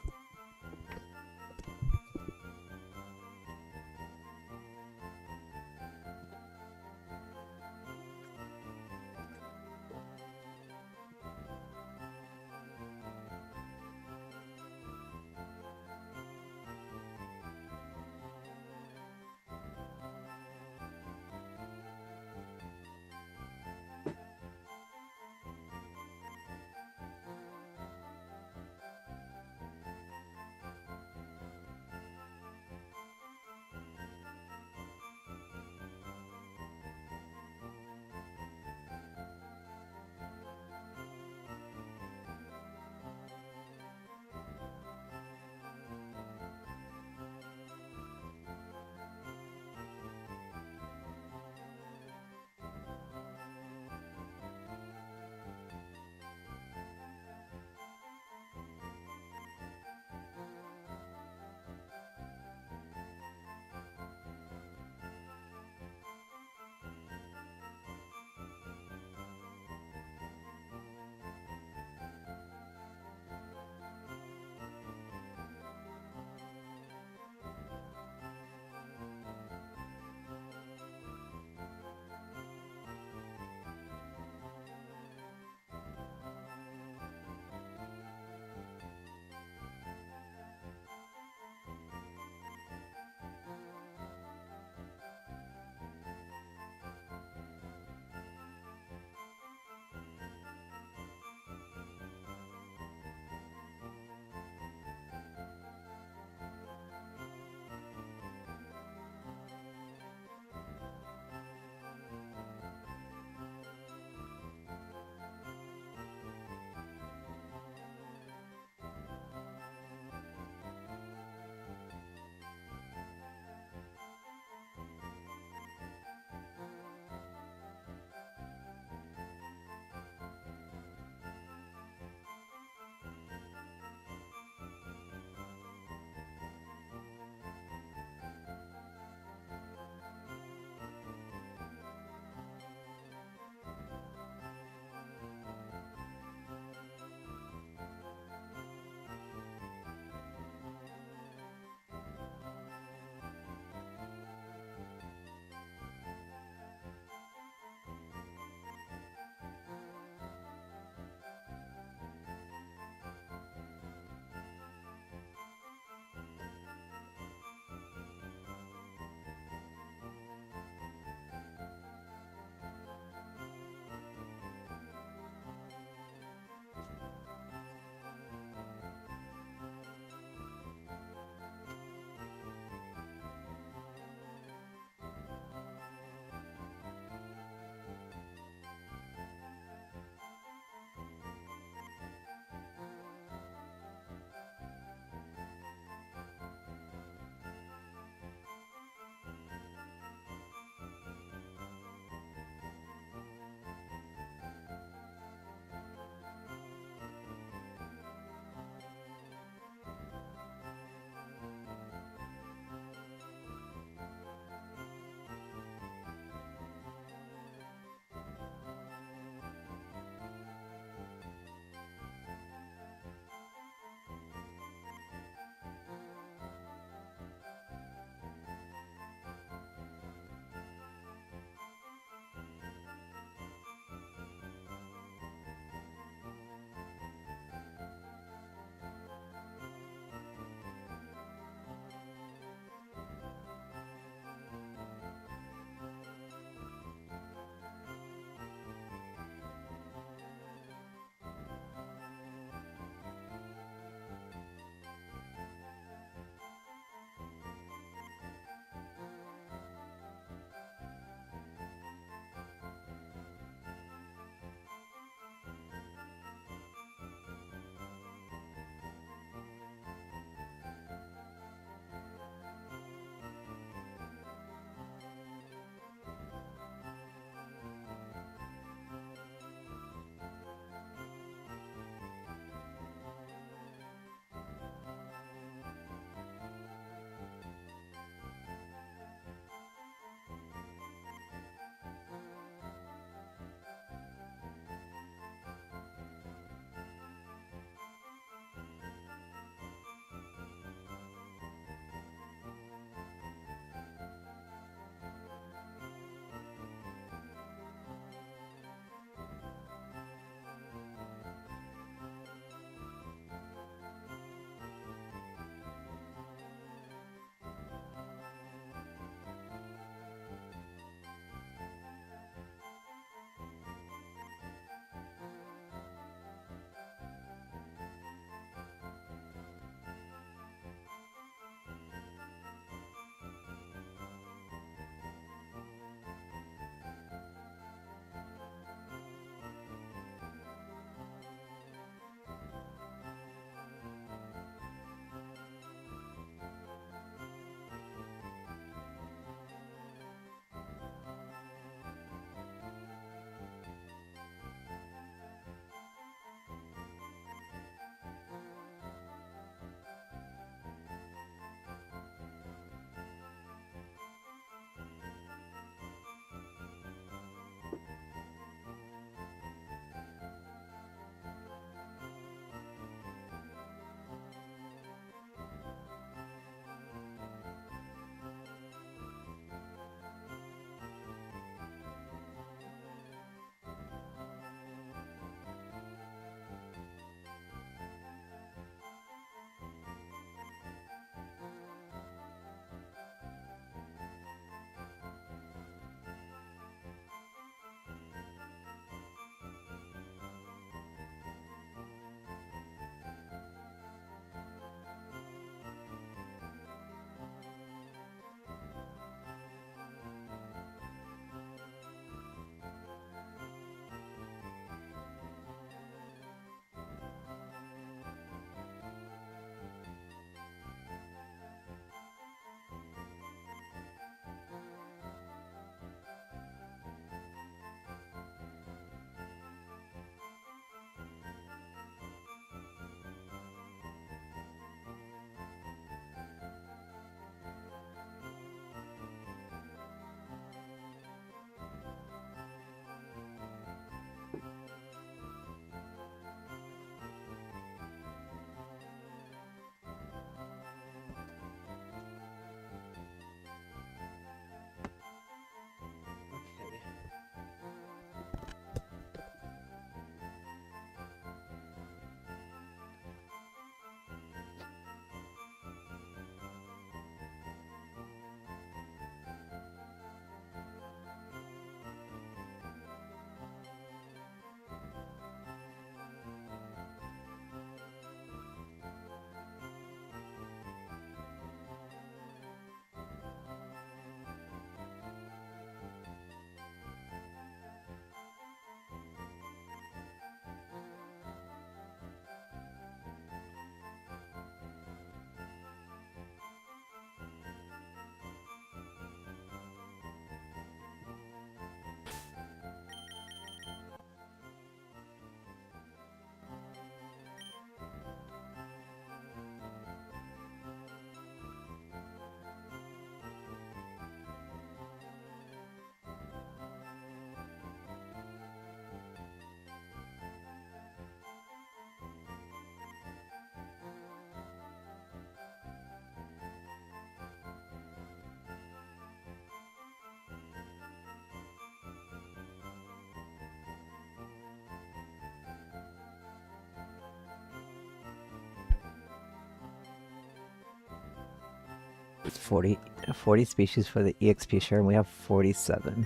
40 species for the EXP share, and we have 47.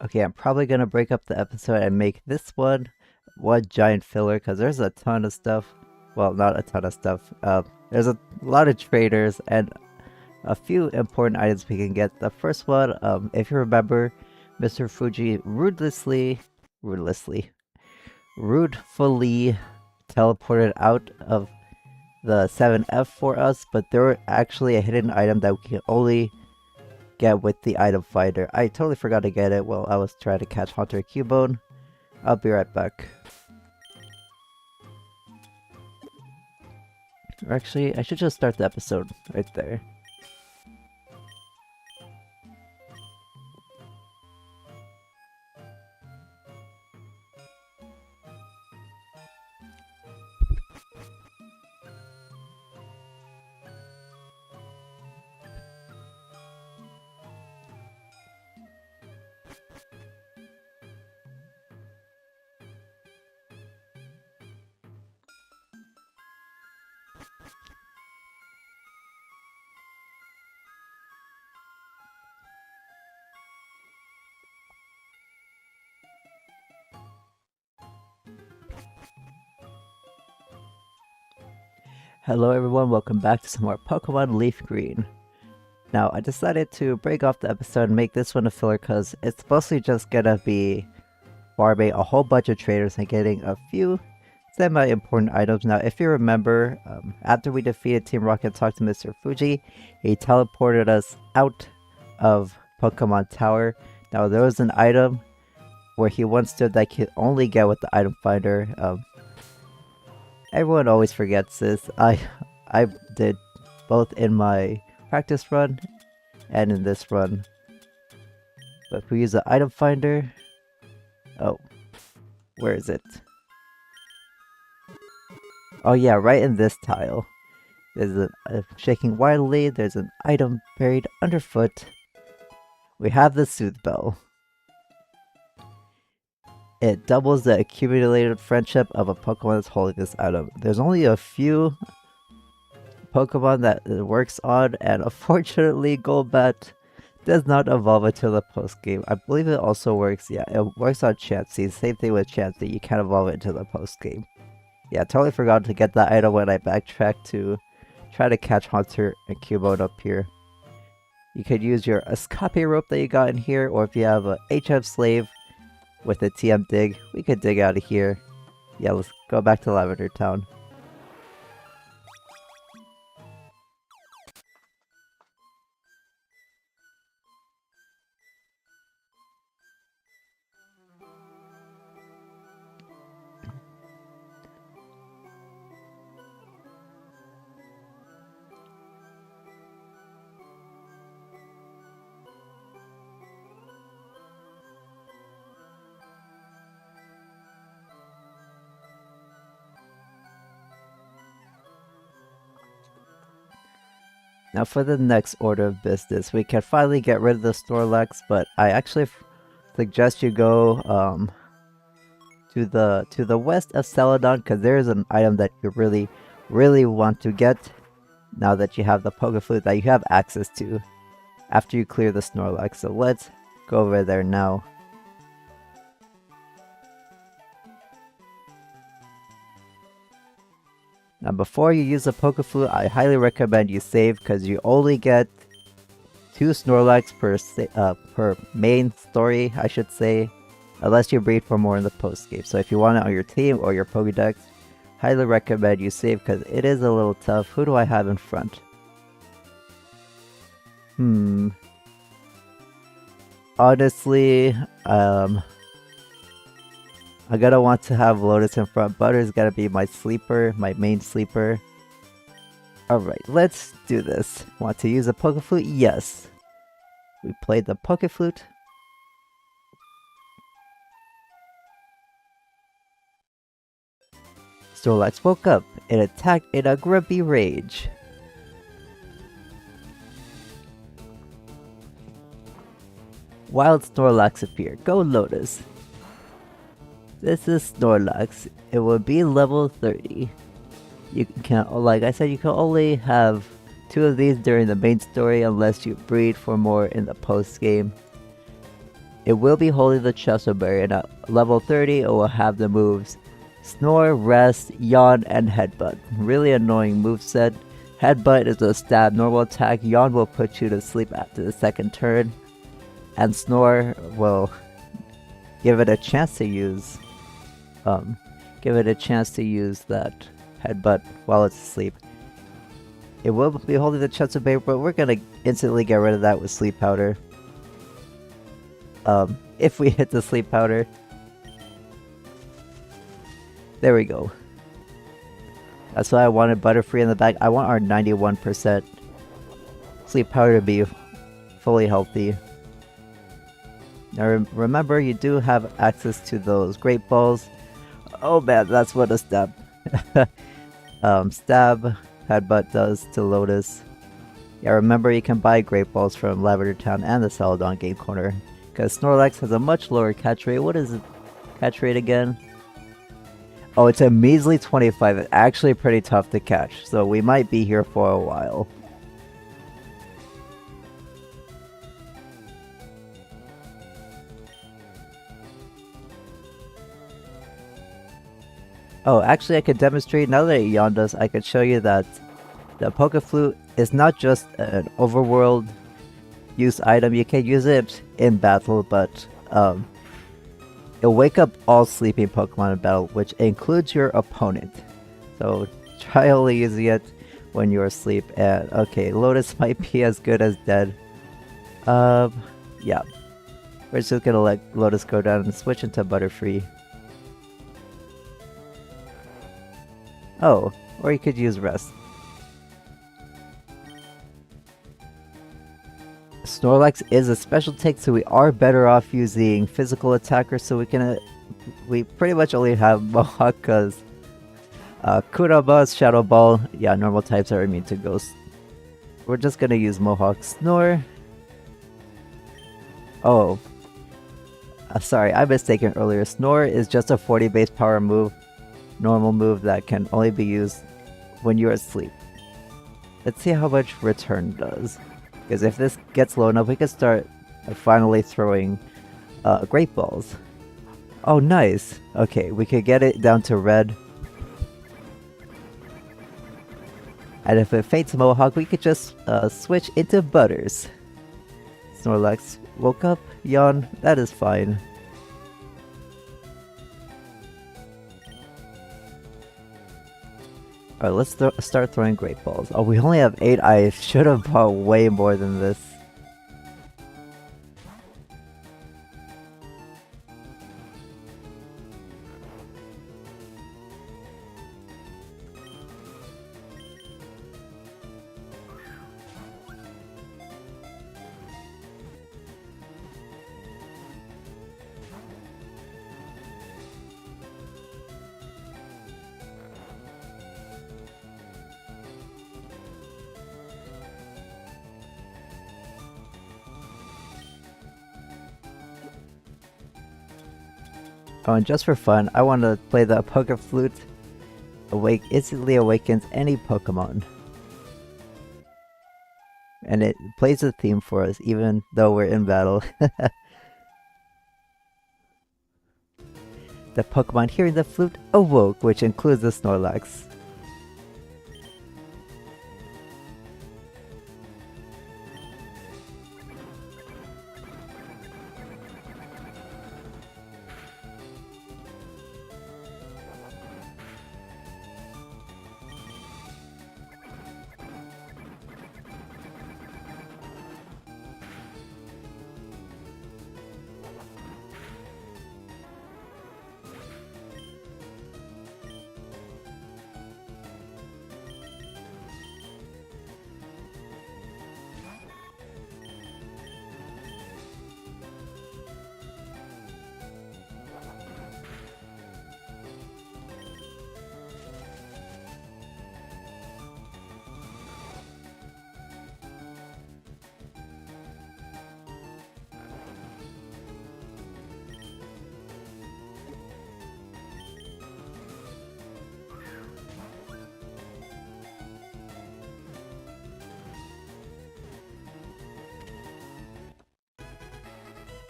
Okay, I'm probably gonna break up the episode and make this one giant filler because there's a ton of stuff. Well, not a ton of stuff. There's a lot of traders and a few important items we can get. The first one, if you remember, Mr. Fuji rudefully teleported out of the 7F for us, but there were actually a hidden item that we can only get with the item finder. I totally forgot to get it while I was trying to catch Hunter Cubone. I'll be right back. Or actually, I should just start the episode right there. Hello everyone, welcome back to some more Pokemon LeafGreen. Now, I decided to break off the episode and make this one a filler because it's mostly just gonna be farming a whole bunch of traders and getting a few semi-important items. Now, if you remember, after we defeated Team Rocket and talked to Mr. Fuji, he teleported us out of Pokemon Tower. Now, there was an item where he once stood that you could only get with the item finder. Everyone always forgets this. I did both in my practice run and in this run. But if we use the item finder... Oh, where is it? Oh yeah, right in this tile. There's shaking wildly, there's an item buried underfoot. We have the Soothe Bell. It doubles the accumulated friendship of a Pokemon that's holding this item. There's only a few Pokemon that it works on, and unfortunately Golbat does not evolve until the post-game. I believe it also works, yeah, it works on Chansey. Same thing with Chansey, you can't evolve it until the post-game. Yeah, totally forgot to get that item when I backtracked to try to catch Haunter and Cubone up here. You could use your Escape rope that you got in here, or if you have a HM Slave with a TM dig, we could dig out of here. Yeah, let's go back to Lavender Town. Now for the next order of business, we can finally get rid of the Snorlax, but I actually suggest you go to the west of Celadon, because there is an item that you really want to get now that you have the Pokeflute that you have access to after you clear the Snorlax. So let's go over there now. Now before you use the Pokeflute, I highly recommend you save, because you only get 2 Snorlax per main story, I should say, unless you breed for more in the post-game. So if you want it on your team or your Pokédex, highly recommend you save, because it is a little tough. Who do I have in front? Honestly, I'm gonna want to have Lotus in front. Butter's gotta be my sleeper, my main sleeper. Alright, let's do this. Want to use a Pokeflute? Yes. We played the Pokeflute. Snorlax woke up and attacked in a grumpy rage. Wild Snorlax appeared. Go Lotus. This is Snorlax. It will be level 30. You can, like I said, you can only have 2 of these during the main story unless you breed for more in the post game. It will be holding the Chesto Berry, and at level 30 it will have the moves Snore, Rest, Yawn, and Headbutt. Really annoying moveset. Headbutt is a stab normal attack, Yawn will put you to sleep after the second turn, and Snore will give it a chance to use that Headbutt while it's asleep. It will be holding the Chesto Berry, but we're gonna instantly get rid of that with Sleep Powder. If we hit the Sleep Powder. There we go. That's why I wanted Butterfree in the back. I want our 91% Sleep Powder to be fully healthy. Now remember, you do have access to those Great Balls. Oh man, that's what a stab. Stab, Headbutt does to Lotus. Yeah, remember you can buy Great Balls from Lavender Town and the Celadon Game Corner, because Snorlax has a much lower catch rate. What is the catch rate again? Oh, it's a measly 25. It's actually pretty tough to catch, so we might be here for a while. Oh, actually I could demonstrate, now that it yawned us, I could show you that the Pokeflute is not just an overworld use item. You can use it in battle, but it'll wake up all sleeping Pokemon in battle, which includes your opponent. So try only using it when you're asleep. And okay, Lotus might be as good as dead. Yeah. We're just gonna let Lotus go down and switch into Butterfree. Oh, or you could use Rest. Snorlax is a special take, so we are better off using physical attackers, so we pretty much only have Mohawk, because Kurabas, Shadow Ball, yeah, normal types are immune to Ghost. We're just gonna use Mohawk. Snore. Oh. Sorry, I mistaken earlier. Snore is just a 40 base power move, normal move that can only be used when you're asleep. Let's see how much return does. Because if this gets low enough, we can start finally throwing Great Balls. Oh, nice. Okay, we could get it down to red. And if it faints Mohawk, we could just switch into Butters. Snorlax woke up, yawn, that is fine. Alright, let's start throwing Great Balls. Oh, we only have 8. I should have bought way more than this. Oh, and just for fun, I want to play the Poke Flute. Instantly awakens any Pokemon. And it plays a theme for us, even though we're in battle. The Pokemon hearing the flute awoke, which includes the Snorlax.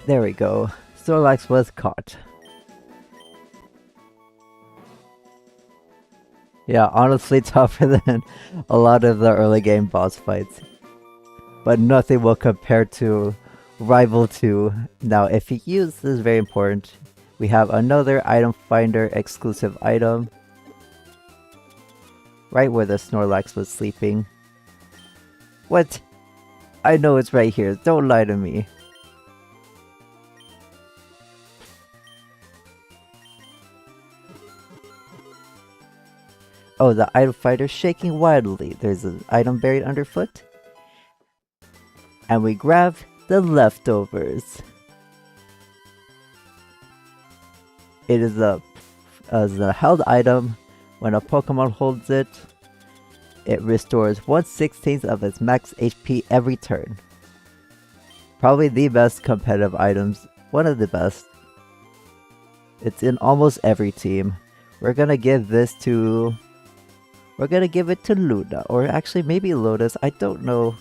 There we go. Snorlax was caught. Yeah, honestly tougher than a lot of the early game boss fights. But nothing will compare to Rival 2. Now, if you use this is very important. We have another item finder exclusive item. Right where the Snorlax was sleeping. What? I know it's right here. Don't lie to me. Oh, the item finder shaking wildly. There's an item buried underfoot. And we grab the leftovers. It is a held item. When a Pokemon holds it, it restores 1/16 of its max HP every turn. Probably the best competitive items. One of the best. It's in almost every team. We're gonna give this to... We're gonna give it to Luna, or actually maybe Lotus. I don't know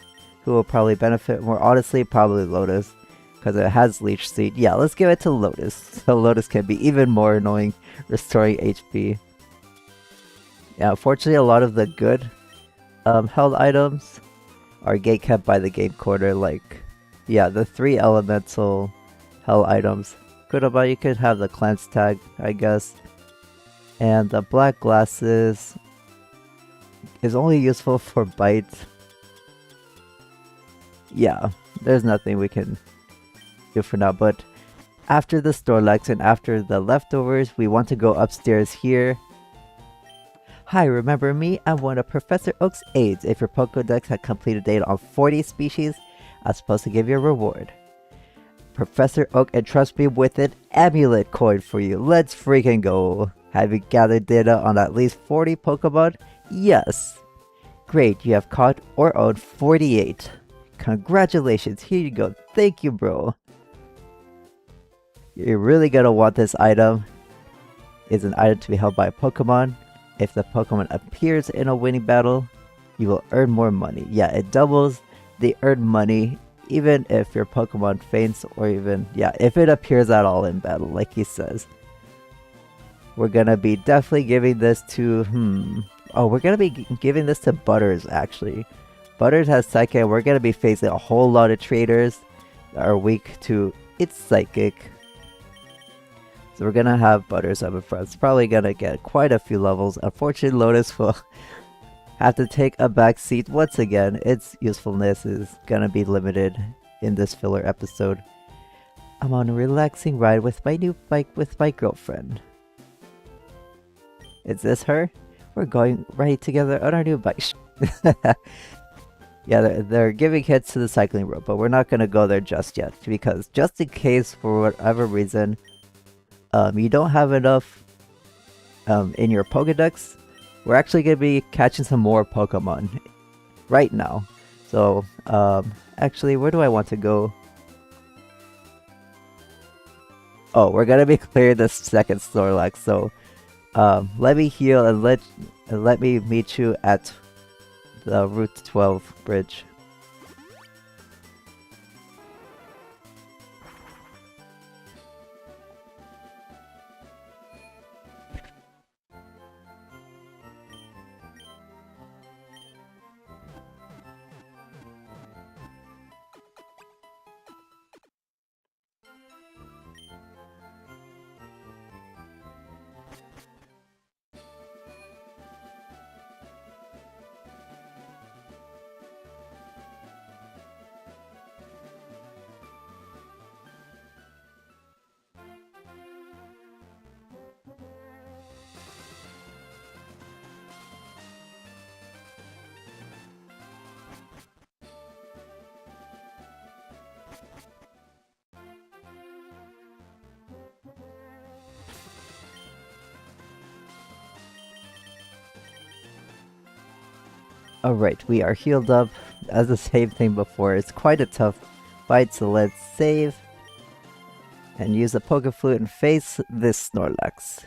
who will probably benefit more. Honestly, probably Lotus, because it has Leech Seed. Yeah, let's give it to Lotus, so Lotus can be even more annoying, restoring HP. Yeah, unfortunately, a lot of the good held items are gatekept by the game corner. Like, yeah, the 3 elemental held items. You could have the cleanse tag, I guess, and the black glasses is only useful for bite. Yeah, there's nothing we can do for now, but after the Snorlax and after the leftovers, we want to go upstairs here. Hi, remember me? I'm one of Professor Oak's aides. If your Pokédex had completed data on 40 species, I'm supposed to give you a reward. Professor Oak entrusts me with an amulet coin for you. Let's freaking go. Have you gathered data on at least 40 Pokemon? Yes. Great, you have caught or owned 48. Congratulations, here you go. Thank you, bro. You're really gonna want this item. It's an item to be held by a Pokemon. If the Pokemon appears in a winning battle, you will earn more money. Yeah, it doubles the earned money even if your Pokemon faints, or even, yeah, if it appears at all in battle, like he says. We're gonna be definitely giving this to, oh, we're gonna be giving this to Butters, actually. Butters has Psychic, and we're gonna be facing a whole lot of traders that are weak to its Psychic. So we're gonna have Butters up in front. It's probably gonna get quite a few levels. Unfortunately, Lotus will have to take a back seat once again. Its usefulness is gonna be limited in this filler episode. I'm on a relaxing ride with my new bike with my girlfriend. Is this her? We're going right together on our new bike. Yeah, they're giving hits to the cycling rope, but we're not gonna go there just yet, because just in case, for whatever reason, you don't have enough in your Pokédex, we're actually going to be catching some more Pokemon right now. So, actually, where do I want to go? Oh, we're gonna be clear the second Snorlax, so let me heal and let me meet you at the Route 12 bridge. Alright, we are healed up. As the same thing before, it's quite a tough fight, so let's save and use a Poke Flute and face this Snorlax.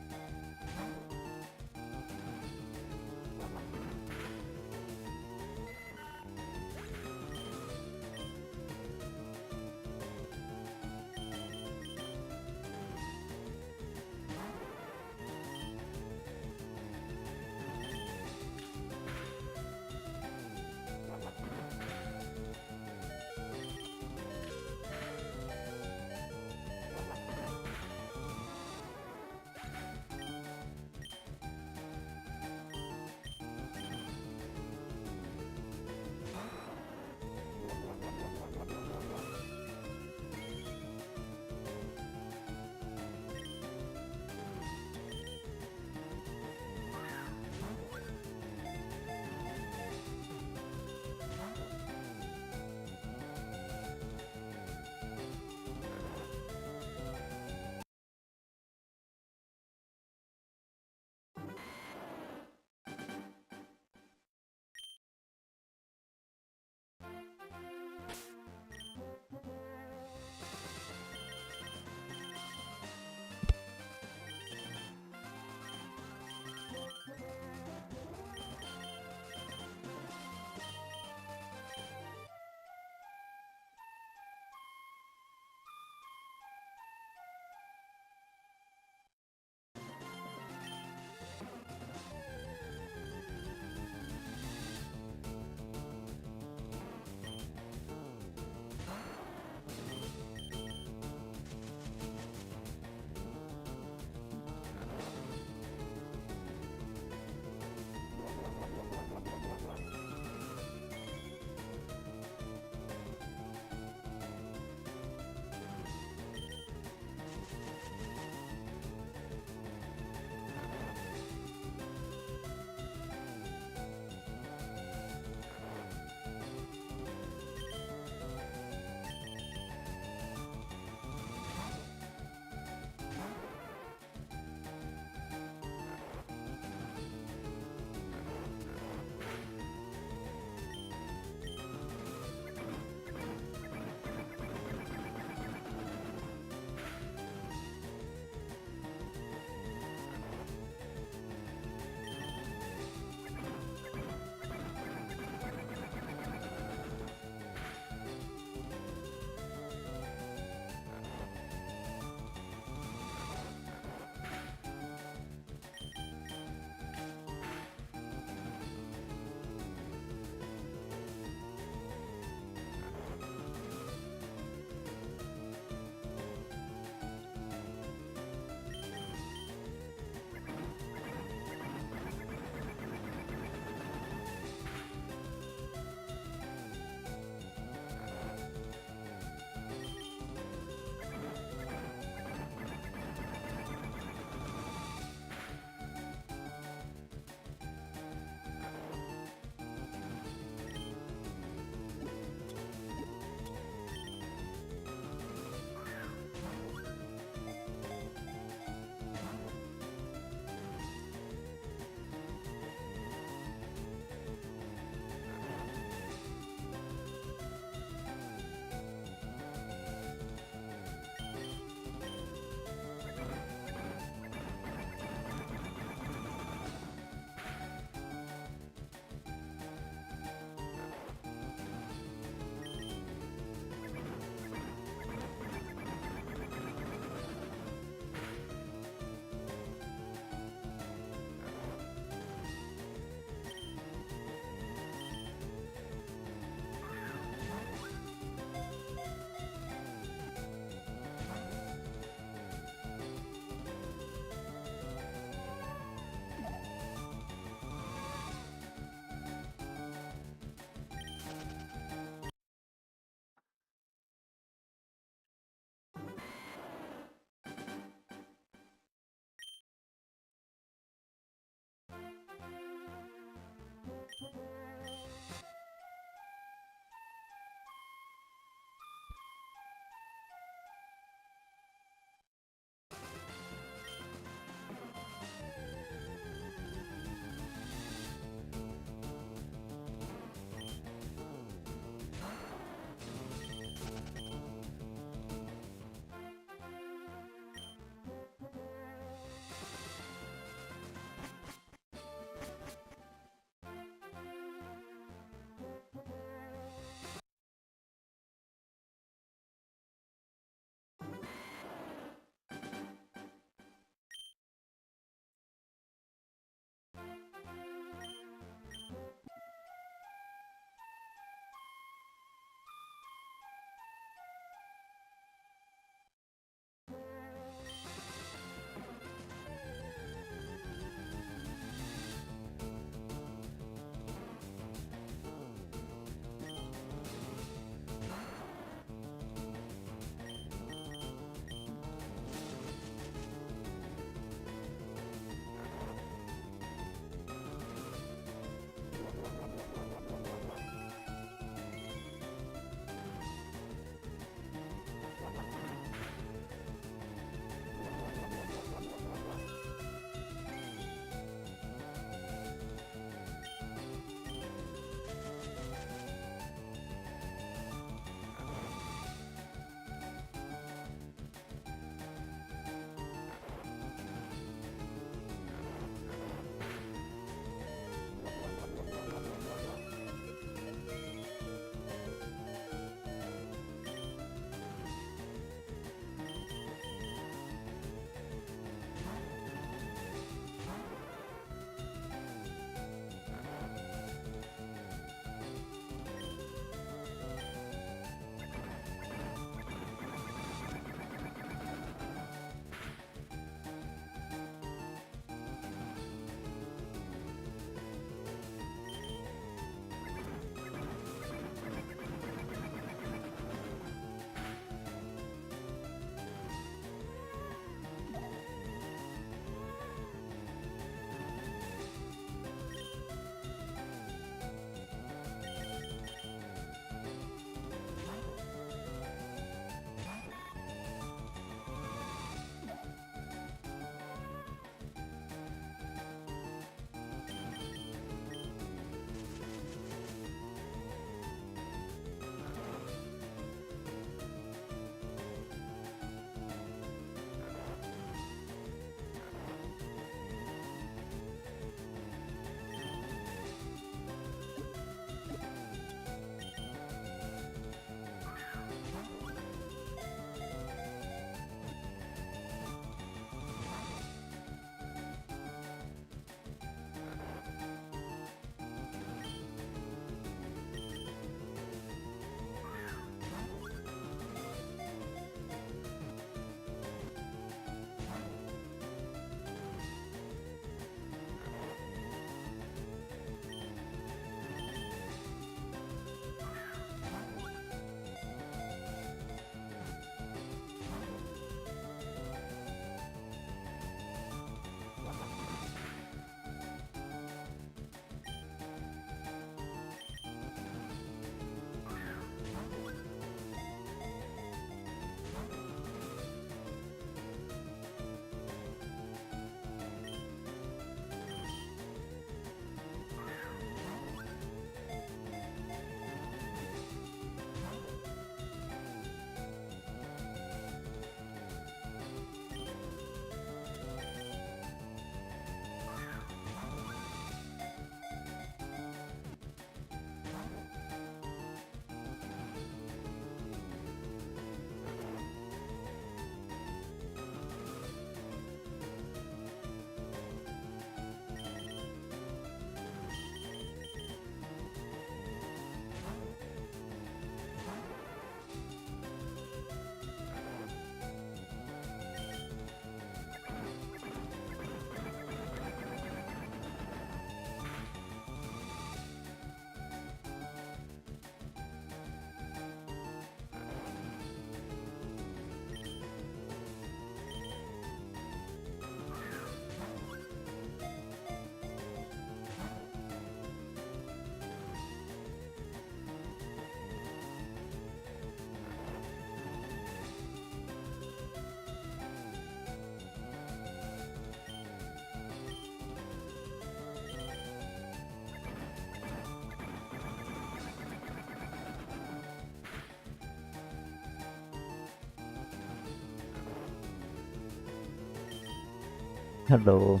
Hello.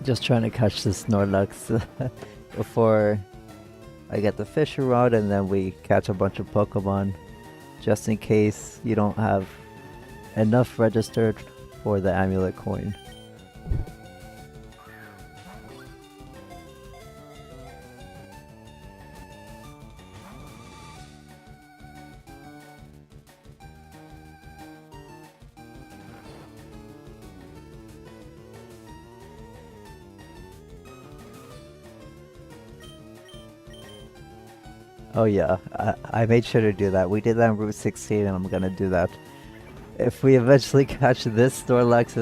Just trying to catch the Snorlax before I get the fish rod, and then we catch a bunch of Pokemon, just in case you don't have enough registered for the amulet coin. Oh yeah, I made sure to do that. We did that on Route 16, and I'm gonna do that. If we eventually catch this Snorlax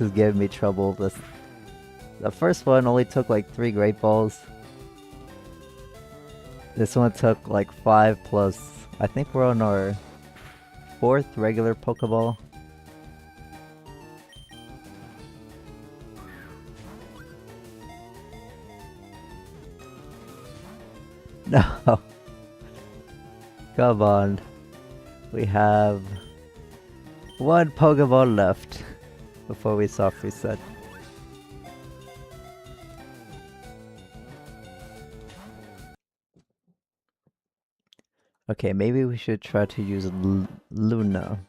is giving me trouble. The first one only took like 3 Great Balls. This one took like 5 plus, I think we're on our 4th regular Pokeball. No. Come on. We have 1 Pokeball left before we soft reset. Okay, maybe we should try to use Luna.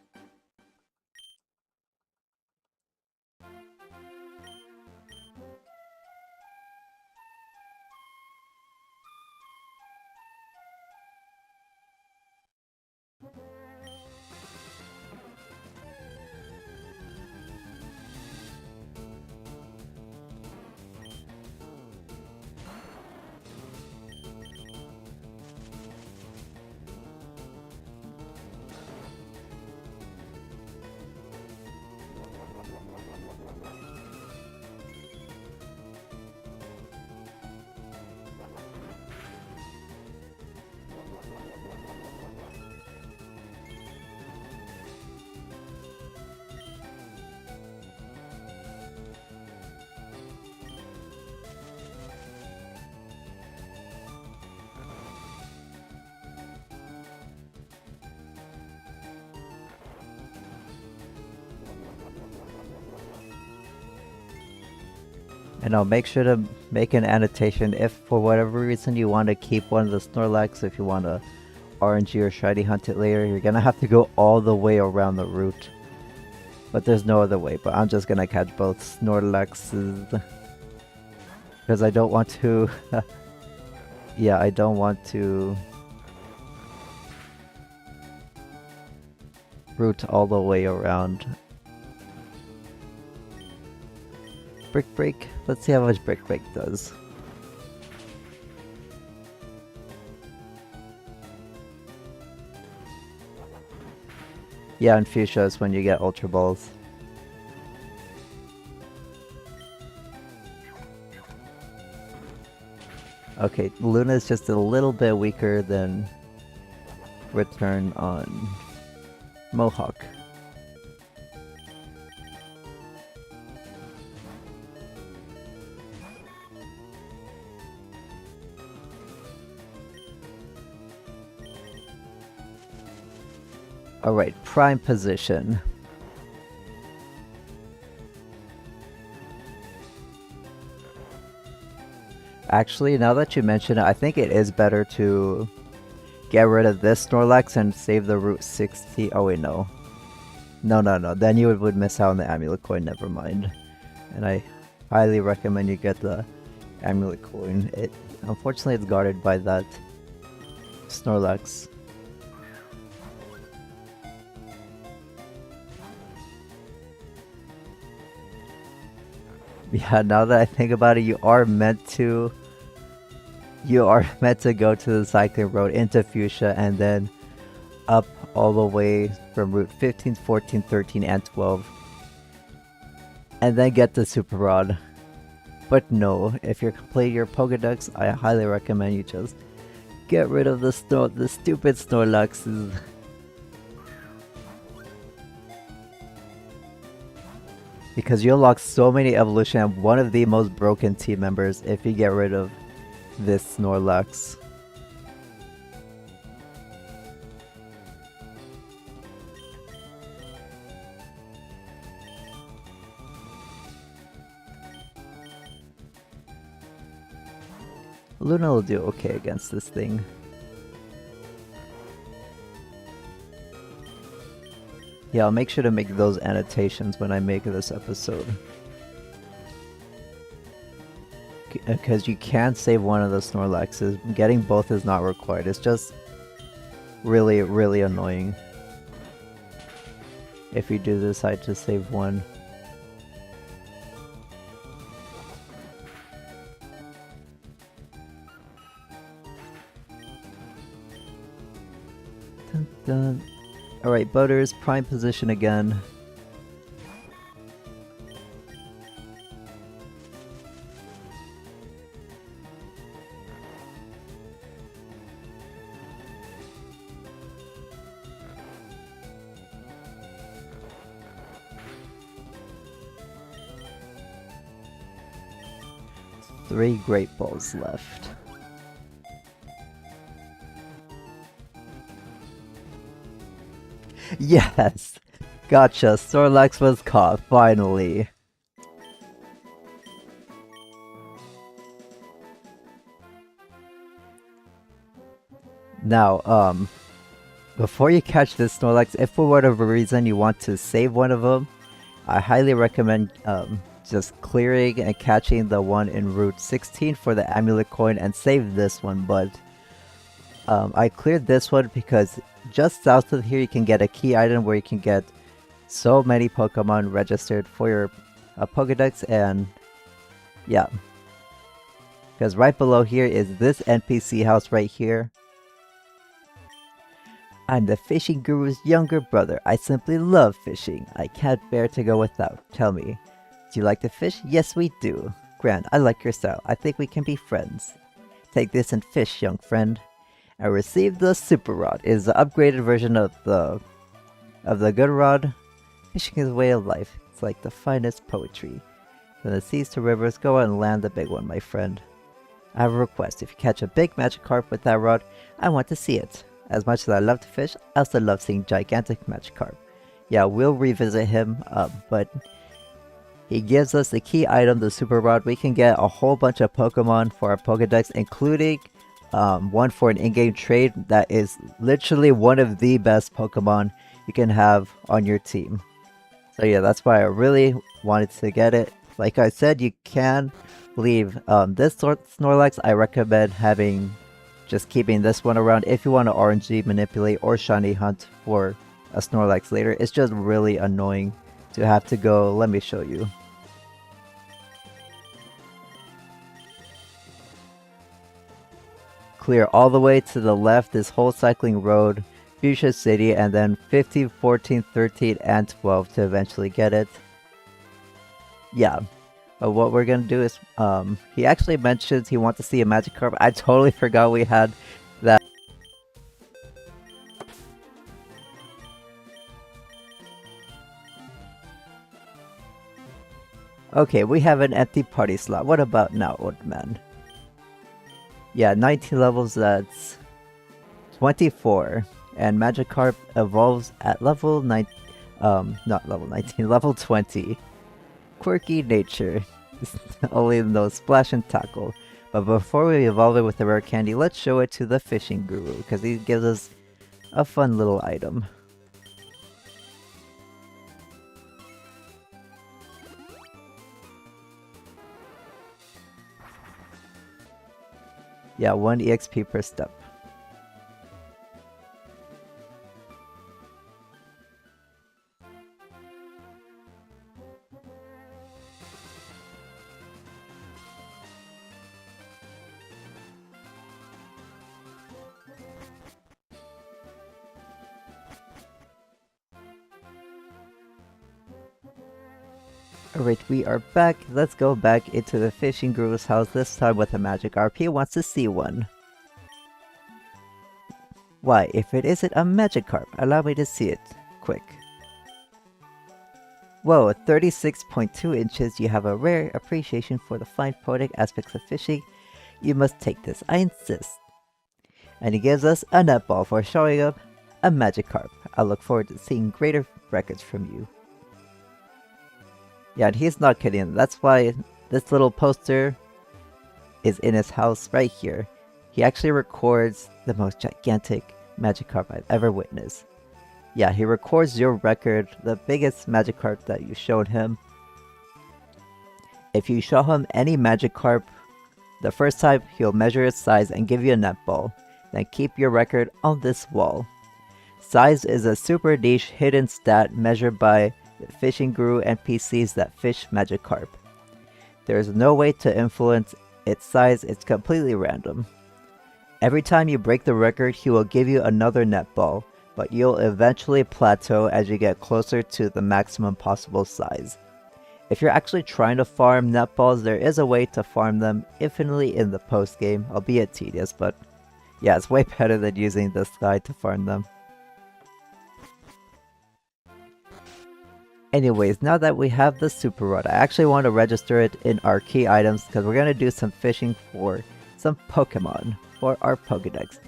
And I'll make sure to make an annotation if for whatever reason you want to keep one of the Snorlax, if you want to RNG or shiny hunt it later, you're gonna have to go all the way around the route. But there's no other way, but I'm just gonna catch both Snorlaxes. Because I don't want to... yeah, I don't want to... route all the way around. Brick Break? Let's see how much Brick Break does. Yeah, and Fuchsia is when you get Ultra Balls. Okay, Luna is just a little bit weaker than Return on Mohawk. Alright, prime position. Actually, now that you mention it, I think it is better to get rid of this Snorlax and save the Route 60. Oh wait, no. No. Then you would miss out on the Amulet Coin, never mind. And I highly recommend you get the Amulet Coin. Unfortunately, it's guarded by that Snorlax. Yeah, now that I think about it, you are meant to go to the cycling road into Fuchsia and then up all the way from Route 15, 14, 13, and 12. And then get the Super Rod. But no, if you're completing your Pokedex, I highly recommend you just get rid of the stupid Snorlaxes. Because you unlock so many evolution and one of the most broken team members if you get rid of this Snorlax. Luna will do okay against this thing. Yeah, I'll make sure to make those annotations when I make this episode. Because you can save one of the Snorlaxes. Getting both is not required. It's just really, really annoying if you do decide to save one. Dun, dun. Alright, Butters, prime position again. Three Great Balls left. Yes! Gotcha, Snorlax was caught, finally! Now, before you catch this Snorlax, if for whatever reason you want to save one of them, I highly recommend, just clearing and catching the one in Route 16 for the amulet coin and save this one, but I cleared this one because just south of here you can get a key item where you can get so many Pokemon registered for your Pokedex, and yeah. Because right below here is this NPC house right here. I'm the fishing guru's younger brother. I simply love fishing. I can't bear to go without. Tell me, do you like to fish? Yes, we do. Grand, I like your style. I think we can be friends. Take this and fish, young friend. I received the Super Rod. It is the upgraded version of the good rod. Fishing is a way of life. It's like the finest poetry. From the seas to rivers, go out and land the big one, my friend. I have a request. If you catch a big Magikarp with that rod, I want to see it. As much as I love to fish, I also love seeing gigantic Magikarp. Yeah, we'll revisit him, but he gives us the key item, the Super Rod. We can get a whole bunch of Pokemon for our Pokedex, including one for an in-game trade that is literally one of the best Pokemon you can have on your team. So yeah, that's why I really wanted to get it. Like I said, you can leave this Snorlax. I recommend just keeping this one around if you want to RNG manipulate or shiny hunt for a Snorlax later. It's just really annoying to have to go. Let me show you. Clear all the way to the left this whole cycling road, Fuchsia City, and then 15, 14, 13, and 12 to eventually get it. Yeah. But what we're gonna do is, he actually mentions he wants to see a Magikarp. I totally forgot we had that. Okay, we have an empty party slot. What about now, old man? Yeah, 19 levels, that's 24. And Magikarp evolves at level 9, not level 19, level 20. Quirky nature. Only knows Splash and Tackle. But before we evolve it with the rare candy, let's show it to the fishing guru, because he gives us a fun little item. Yeah, 1 EXP per step. Alright, we are back. Let's go back into the fishing guru's house, this time with a Magikarp. He wants to see one. Why, if it isn't a Magikarp, allow me to see it. Quick. Whoa, 36.2 inches. You have a rare appreciation for the fine poetic aspects of fishing. You must take this, I insist. And he gives us a netball for showing up a Magikarp. I look forward to seeing greater records from you. Yeah, and he's not kidding. That's why this little poster is in his house right here. He actually records the most gigantic Magikarp I've ever witnessed. Yeah, he records your record, the biggest Magikarp that you showed him. If you show him any Magikarp, the first time he'll measure its size and give you a netball. Then keep your record on this wall. Size is a super niche hidden stat measured by the fishing guru NPCs that fish Magikarp. There is no way to influence its size, it's completely random. Every time you break the record, he will give you another netball, but you'll eventually plateau as you get closer to the maximum possible size. If you're actually trying to farm netballs, there is a way to farm them infinitely in the post game, albeit tedious, but yeah, it's way better than using this guy to farm them. Anyways, now that we have the Super Rod, I actually want to register it in our key items because we're going to do some fishing for some Pokemon for our Pokedex.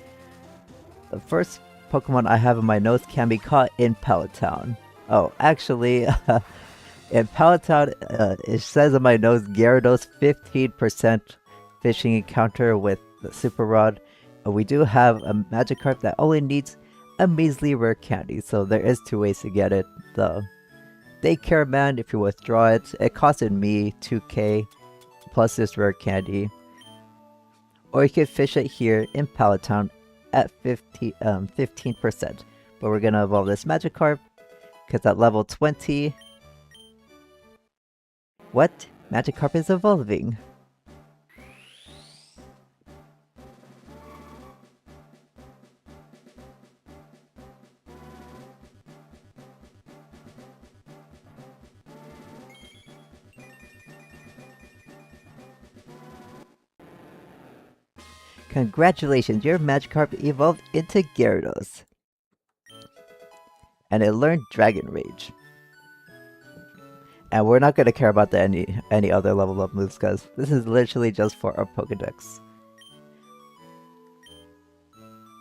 The first Pokemon I have in my notes can be caught in Pallet Oh, actually, in Pallet it says in my notes Gyarados 15% fishing encounter with the Super Rod. We do have a Magikarp that only needs a measly rare candy, so there is 2 ways to get it. The Daycare Man, if you withdraw it, it costed me 2k plus this rare candy. Or you could fish it here in Pallet Town at 15%. But we're gonna evolve this Magikarp, because at level 20... What? Magikarp is evolving! Congratulations, your Magikarp evolved into Gyarados. And it learned Dragon Rage. And we're not going to care about any other level up moves because this is literally just for our Pokedex.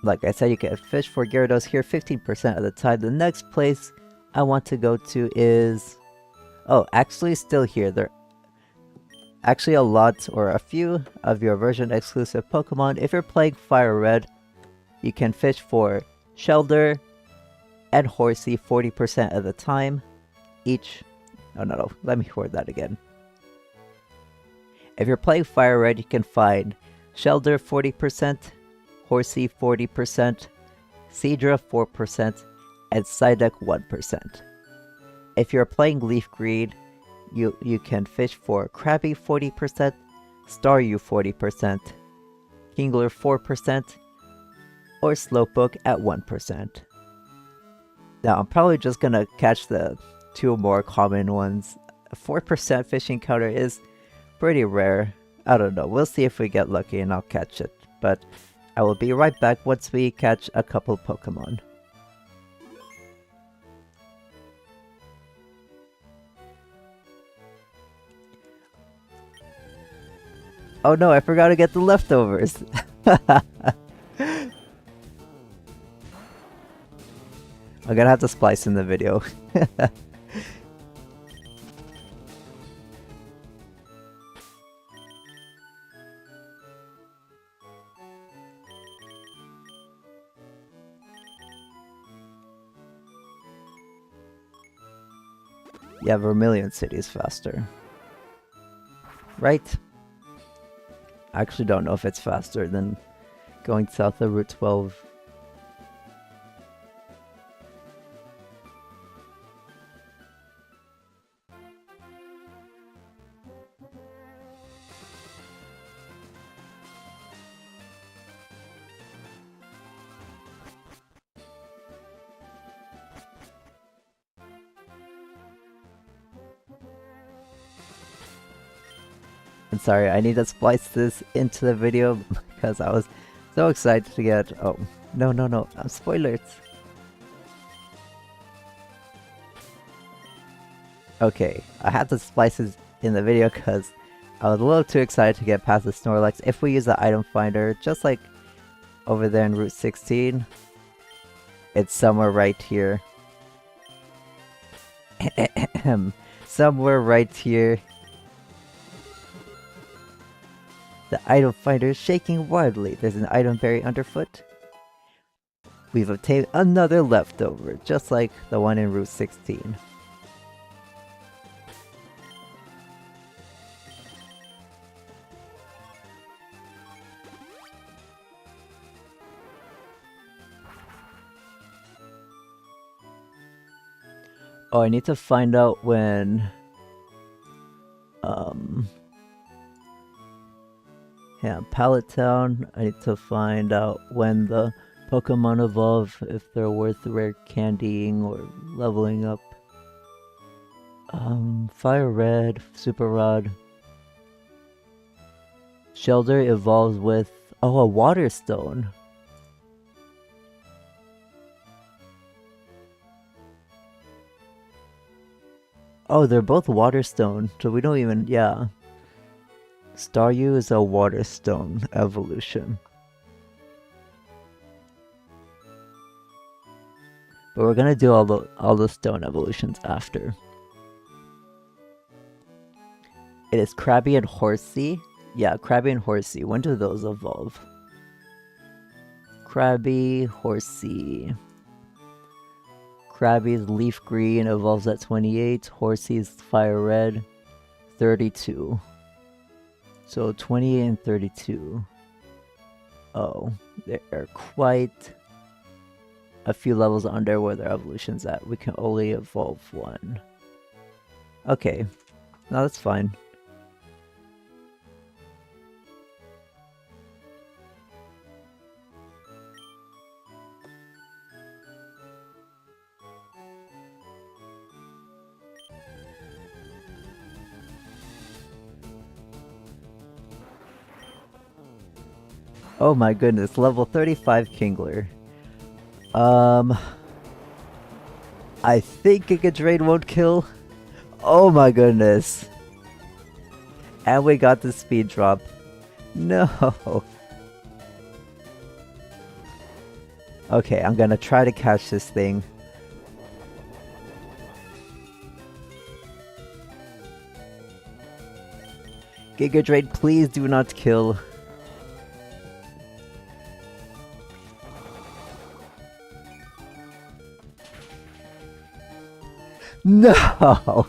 Like I said, you can fish for Gyarados here 15% of the time. The next place I want to go to is... Oh, actually still here. There actually a lot or a few of your version exclusive Pokemon. If you're playing FireRed, you can fish for Shelder and Horsey 40% of the time each. Oh no, let me word that again. If you're playing FireRed, you can find Shelder 40%, Horsey 40%, Seadra 4%, and Psyduck 1%. If you're playing LeafGreen, you can fish for Krabby 40%, Staryu 40%, Kingler 4%, or Slowpoke at 1%. Now I'm probably just gonna catch the 2 more common ones. A 4% fishing counter is pretty rare. I don't know, we'll see if we get lucky and I'll catch it. But I will be right back once we catch a couple Pokemon. Oh no, I forgot to get the leftovers. I'm gonna have to splice in the video. Yeah, Vermilion City is faster. Right? I actually don't know if it's faster than going south of Route 12. I'm sorry, I need to splice this into the video because I was so excited to get... Oh, no, spoilers! Okay, I had to splice this in the video because I was a little too excited to get past the Snorlax. If we use the item finder, just like over there in Route 16, it's somewhere right here. somewhere right here. The item finder is shaking wildly. There's an item buried underfoot. We've obtained another leftover, just like the one in Route 16. Oh, I need to find out when... Yeah, Pallet Town. I need to find out when the Pokemon evolve, if they're worth rare candying or leveling up. FireRed, Super Rod. Shelter evolves with... Oh, a Water Stone. Oh, they're both Water Stone, so we don't even... Yeah. Staryu is a Water Stone evolution. But we're gonna do all the stone evolutions after. It is Krabby and Horsey. Yeah, Krabby and Horsey. When do those evolve? Krabby, Horsey. Krabby's LeafGreen evolves at 28. Horsey's FireRed, 32. So 28 and 32. Oh, they're quite a few levels under where their evolution's at. We can only evolve one. Okay, no, that's fine. Oh my goodness, level 35 Kingler. I think Giga Drain won't kill. Oh my goodness. And we got the speed drop. No. Okay, I'm gonna try to catch this thing. Giga Drain, please do not kill. No!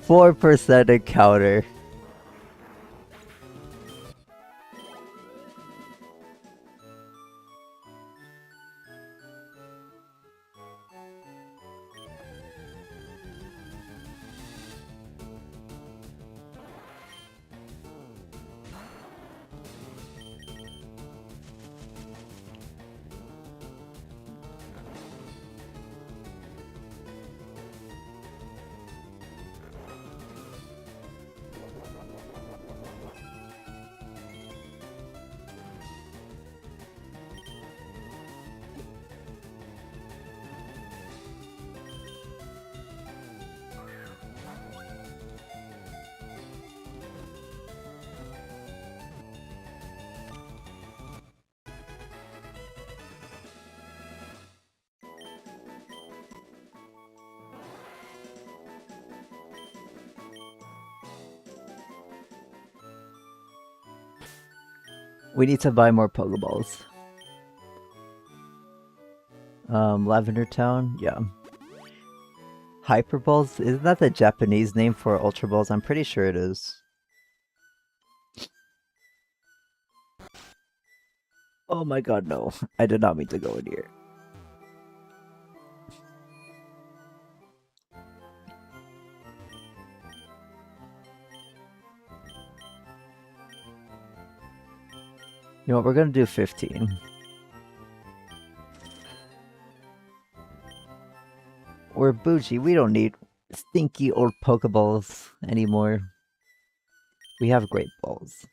4% encounter. We need to buy more Pokeballs. Lavender Town? Yeah. Hyper Balls? Isn't that the Japanese name for Ultra Balls? I'm pretty sure it is. Oh my god, no. I did not mean to go in here. You know what, we're gonna do 15. We're bougie, we don't need stinky old Pokeballs anymore. We have great balls.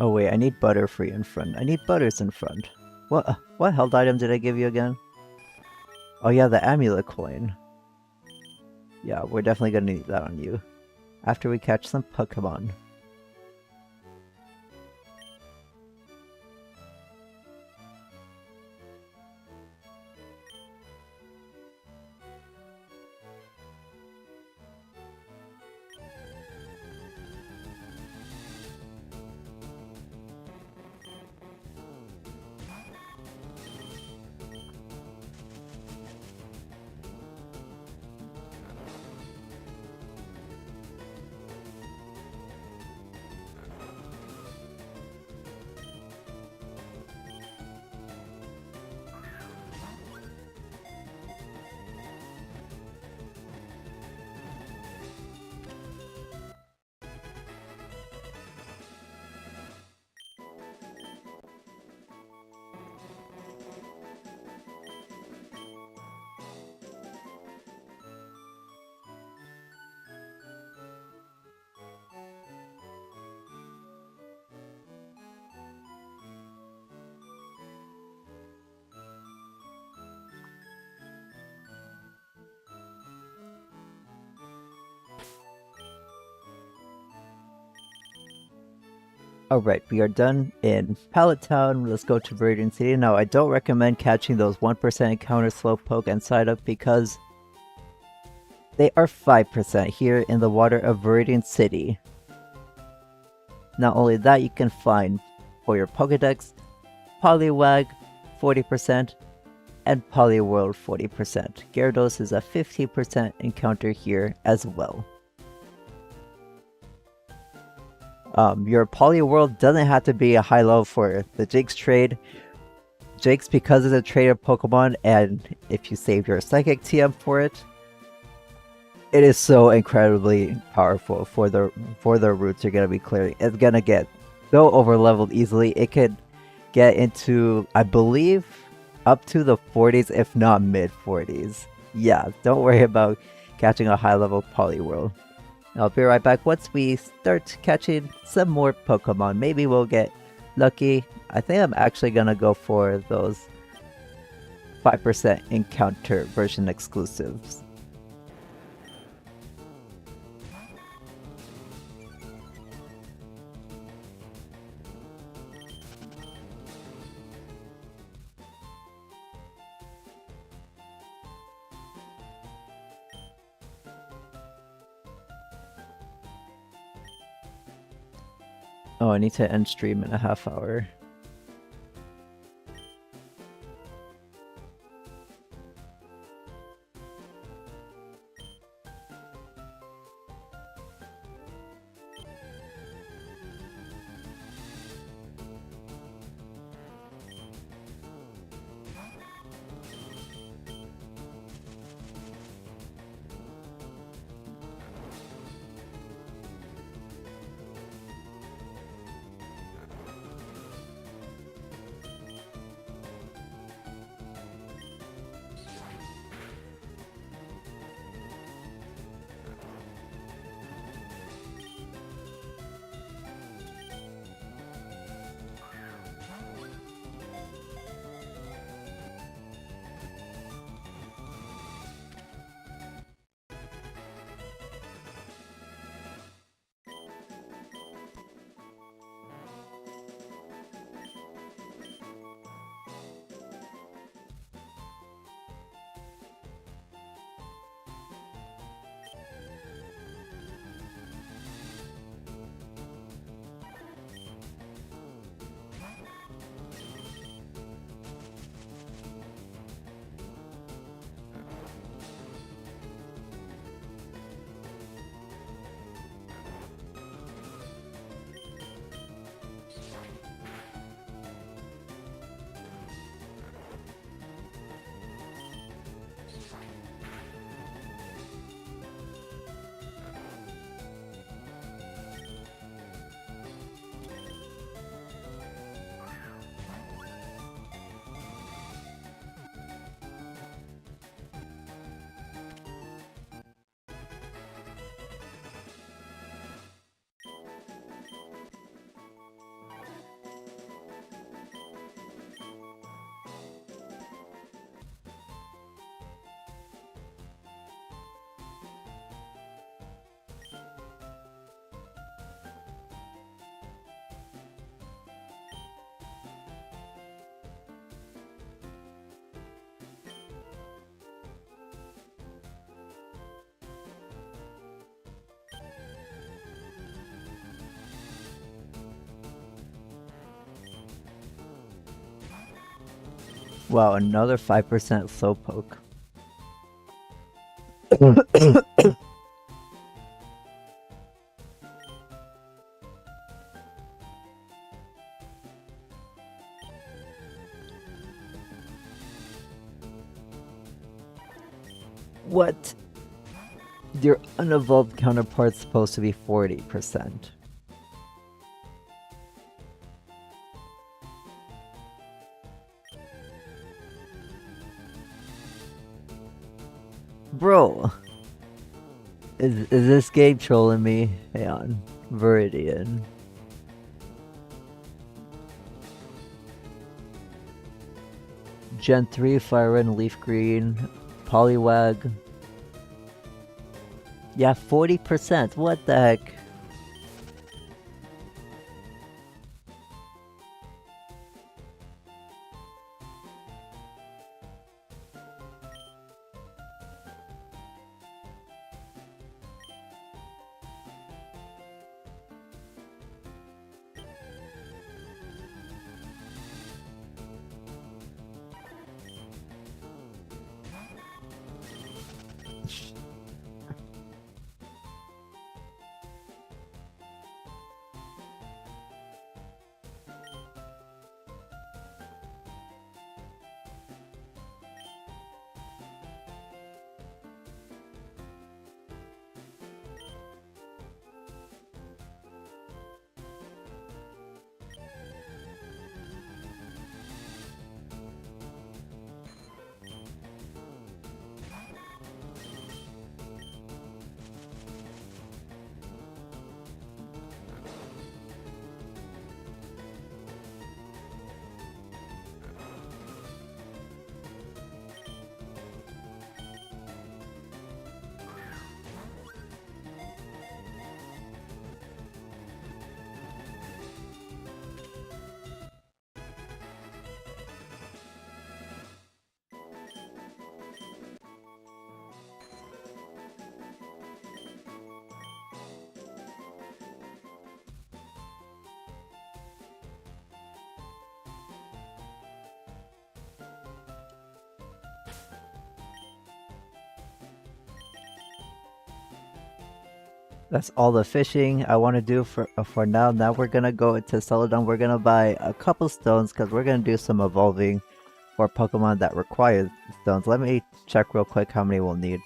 Oh wait, I need Butterfree in front. I need Butters in front. What health item did I give you again? Oh yeah, the amulet coin. Yeah, we're definitely gonna need that on you. after we catch some Pokemon. Alright, we are done in Pallet Town. Let's go to Viridian City. Now, I don't recommend catching those 1% encounter Slowpoke and Psyduck because they are 5% here in the water of Viridian City. Not only that, you can find for your Pokedex, Poliwag 40% and Poliwhirl 40%. Gyarados is a 15% encounter here as well. Your Poliwhirl doesn't have to be a high level for the Jynx trade. Jynx, because it's a traded Pokemon, and if you save your Psychic TM for it, it is so incredibly powerful for the routes you're gonna be clearing. It's gonna get so over leveled easily. It could get into, I believe, up to the 40s, if not mid 40s. Yeah, don't worry about catching a high level Poliwhirl. I'll be right back once we start catching some more Pokemon. Maybe we'll get lucky. I think I'm actually gonna go for those 5% encounter version exclusives. Oh, I need to end stream in a half hour. Wow, another 5% Slowpoke. What? Your unevolved counterpart's supposed to be 40%. Bro! Is this game trolling me? Hang on. Viridian. Gen 3, FireRed, LeafGreen, Poliwag. Yeah, 40%. What the heck? That's all the fishing I want to do for now. Now we're gonna go into Celadon. We're gonna buy a couple stones because we're gonna do some evolving for Pokemon that require stones. Let me check real quick how many we'll need.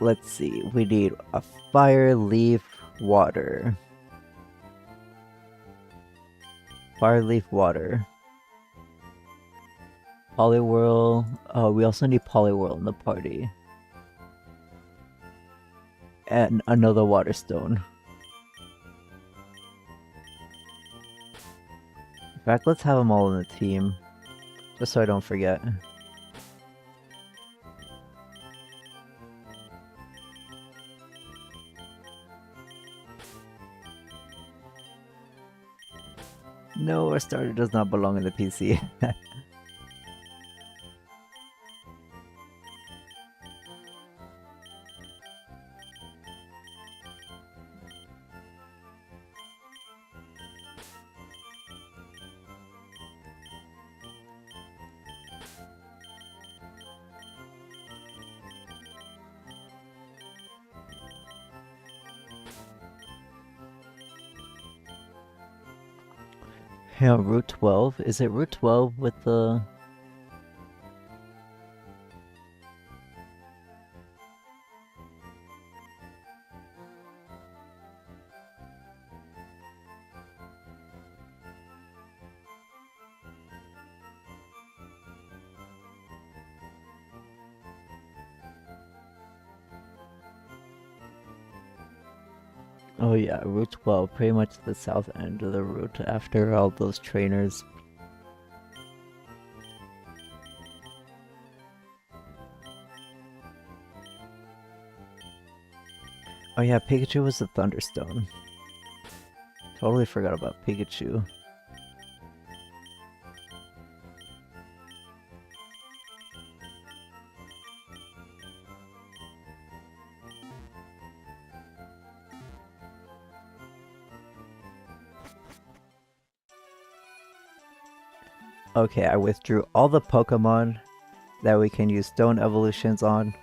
Let's see. We need a fire, leaf, water. Fire, leaf, water. Poliwhirl. Oh, we also need Poliwhirl in the party. And another water stone. In fact, let's have them all in the team. Just so I don't forget. No, our starter does not belong in the PC. Yeah, Route 12. Is it Route 12 with the... Oh yeah, Route 12, pretty much the south end of the route after all those trainers. Oh yeah, Pikachu was a Thunderstone. Totally forgot about Pikachu. Okay, I withdrew all the Pokemon that we can use stone evolutions on.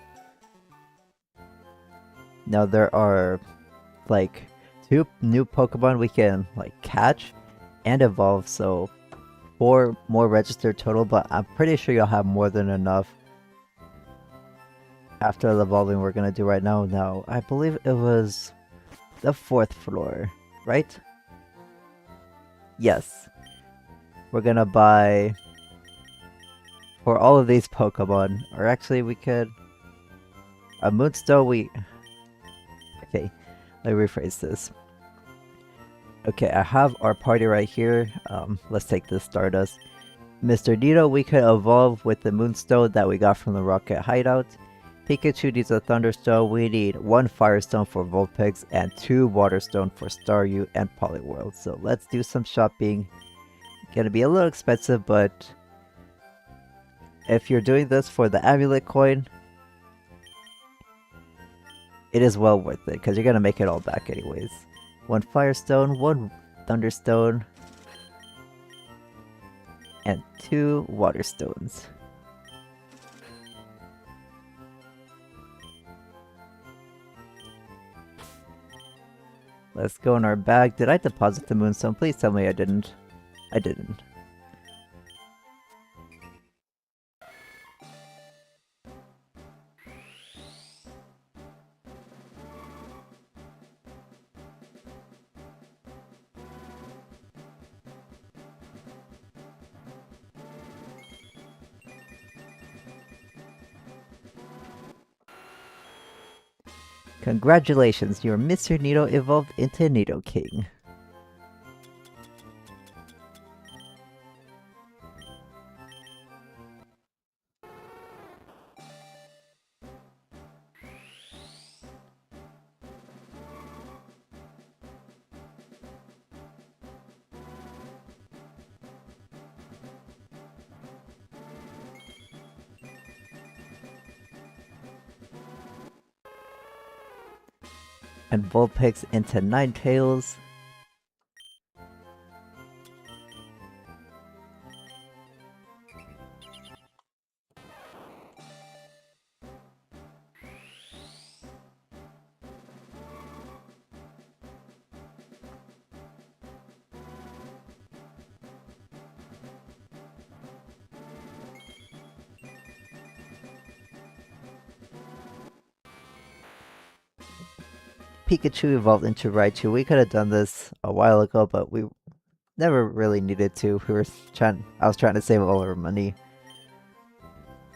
Now there are like 2 new Pokemon we can like catch and evolve, so 4 more registered total, but I'm pretty sure you'll have more than enough after the evolving we're gonna do right now. Now, I believe it was the 4th floor, right? Yes. We're gonna buy for all of these Pokemon, or actually we could... A Moonstone Okay, let me rephrase this. Okay, I have our party right here. Let's take this Stardust. Mr. Nito, we could evolve with the Moonstone that we got from the Rocket Hideout. Pikachu needs a Thunderstone. We need 1 Firestone for Vulpix and 2 Waterstone for Staryu and Poliwhirl. So let's do some shopping. Gonna be a little expensive, but if you're doing this for the Amulet coin, it is well worth it because you're gonna make it all back anyways. 1 Firestone, 1 Thunderstone, and 2 Waterstones. Let's go in our bag. Did I deposit the Moonstone? Please tell me I didn't. I didn't. Congratulations, your Mr. Nito evolved into Nidoking. And Vulpix into Ninetales. Pikachu evolved into Raichu. We could have done this a while ago, but we never really needed to. I was trying to save all our money.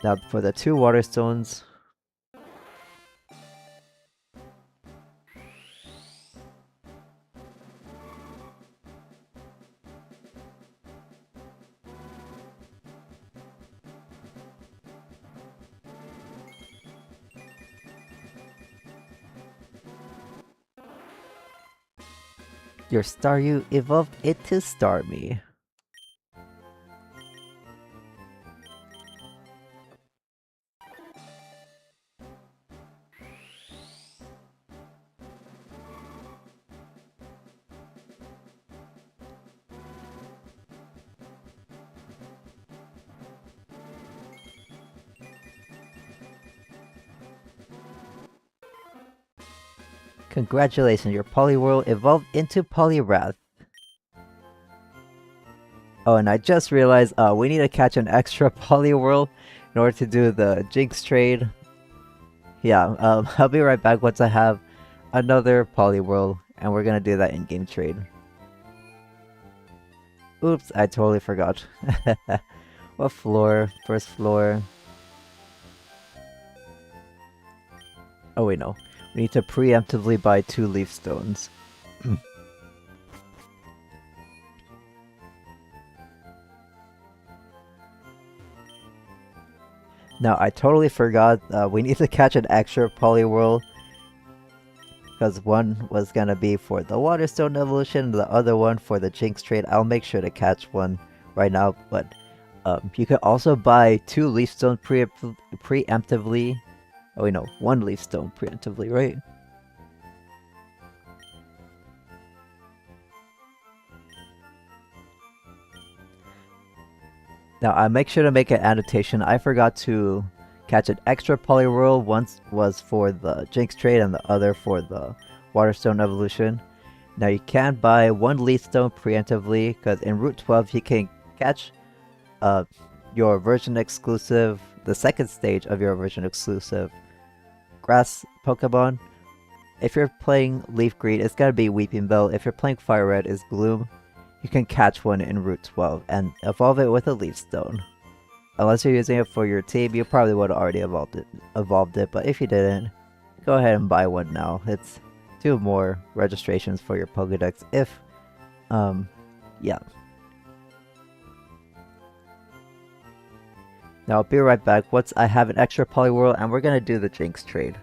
Now for the 2 Waterstones. Your Staryu evolved into Starmie. Congratulations, your Poliwhirl evolved into Poliwrath. Oh, and I just realized we need to catch an extra Poliwhirl in order to do the Jinx trade. Yeah, I'll be right back once I have another Poliwhirl, and we're gonna do that in-game trade. Oops, I totally forgot. What floor? First floor. Oh wait, no. We need to preemptively buy 2 Leaf Stones. Now, I totally forgot we need to catch an extra Poliwhirl. Because one was gonna be for the Waterstone evolution, the other one for the Jinx trade. I'll make sure to catch one right now, but you can also buy 2 Leaf Stones preemptively. Oh wait, no, 1 Leaf Stone preemptively, right? Now I make sure to make an annotation. I forgot to catch an extra Poliwhirl. Once was for the Jinx trade and the other for the Waterstone evolution. Now you can buy one Leaf Stone preemptively because in Route 12 you can catch your version exclusive, the second stage of your version exclusive grass Pokemon. If you're playing LeafGreen, it's gotta be Weeping Bell. If you're playing FireRed, it's Gloom. You can catch one in Route 12 and evolve it with a Leaf Stone. Unless you're using it for your team, you probably would have already evolved it, but if you didn't, go ahead and buy one now. It's 2 more registrations for your Pokedex if, yeah. Now I'll be right back once I have an extra Poliwhirl and we're gonna do the Jinx trade.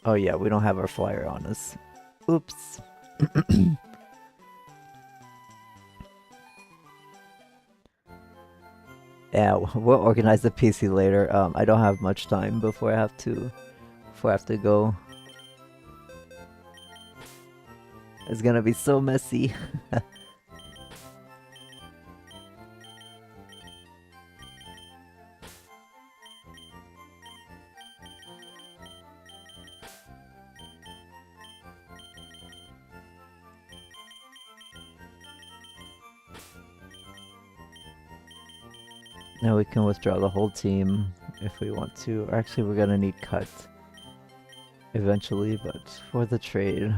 Oh yeah, we don't have our flyer on us. Oops. Yeah, we'll organize the PC later. I don't have much time before I have to go. It's gonna be so messy. Now we can withdraw the whole team if we want to. Actually, we're gonna need cut eventually, but for the trade.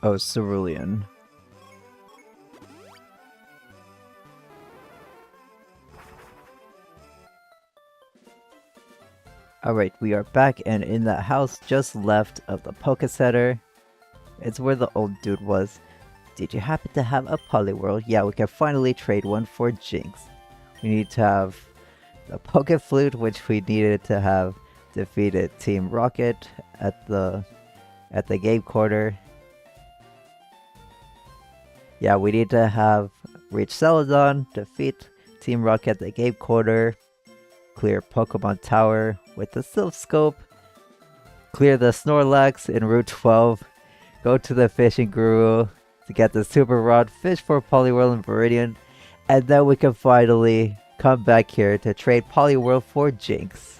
Oh, Cerulean. Alright, we are back and in that house just left of the Poké Center. It's where the old dude was. Did you happen to have a Poliwhirl? Yeah, we can finally trade one for Jinx. We need to have the Poké Flute, which we needed to have defeated Team Rocket at the game quarter. Yeah, we need to have reach Celadon, defeat Team Rocket at the game quarter, clear Pokemon Tower with the Silph Scope, clear the Snorlax in Route 12, go to the Fishing Guru to get the Super Rod, fish for Poliwhirl and Viridian, and then we can finally come back here to trade Poliwhirl for Jinx.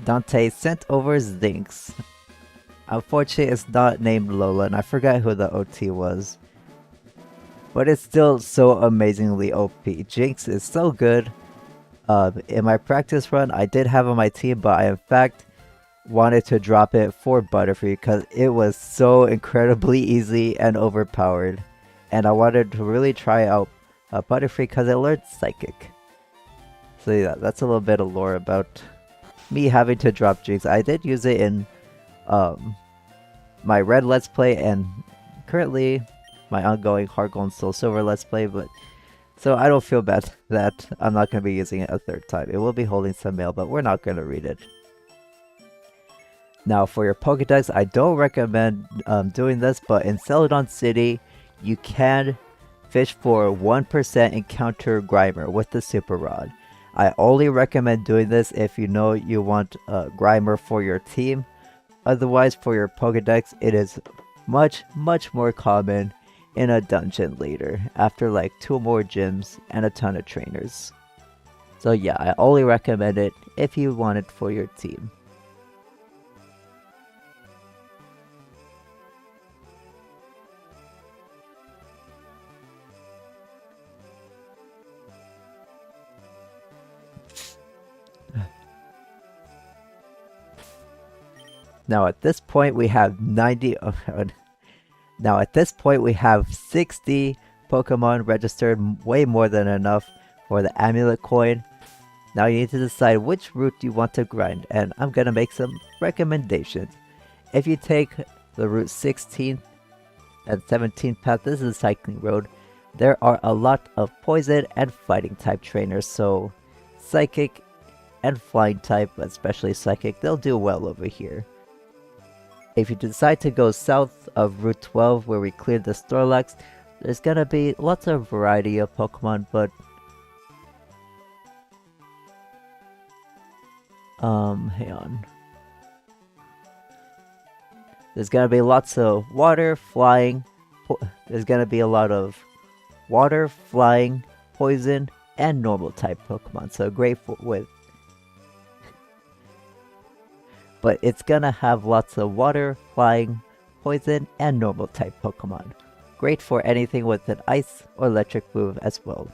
Dante sent over Zinx. Unfortunately, it's not named Lola, and I forgot who the OT was. But it's still so amazingly OP. Jinx is so good. In my practice run, I did have on my team, but I in fact wanted to drop it for Butterfree because it was so incredibly easy and overpowered. And I wanted to really try out Butterfree because it learned Psychic. So yeah, that's a little bit of lore about me having to drop Jinx. I did use it in my Red Let's Play and currently my ongoing Heart Gold and Soul Silver Let's Play, but so I don't feel bad that I'm not going to be using it a third time. It will be holding some mail, but we're not going to read it. Now for your Pokédex, I don't recommend doing this, but in Celadon City, you can fish for 1% encounter Grimer with the Super Rod. I only recommend doing this if you know you want a Grimer for your team. Otherwise, for your Pokédex, it is much more common in a dungeon later, after like 2 more gyms and a ton of trainers. So yeah, I only recommend it if you want it for your team. Now at this point we have 90. Now at this point we have 60 Pokemon registered, way more than enough for the Amulet coin. Now you need to decide which route you want to grind, and I'm gonna make some recommendations. If you take the Route 16th and 17th path, this is a cycling road. There are a lot of poison and fighting type trainers, so Psychic and Flying type, especially Psychic, they'll do well over here. If you decide to go south of Route 12 where we cleared the Snorlax, there's gonna be lots of variety of Pokemon, but hang on. There's gonna be lots of water, flying, there's gonna be a lot of water, flying, poison, and normal type Pokemon, so great with but it's gonna have lots of water, flying, poison, and normal type Pokemon. Great for anything with an ice or electric move as well.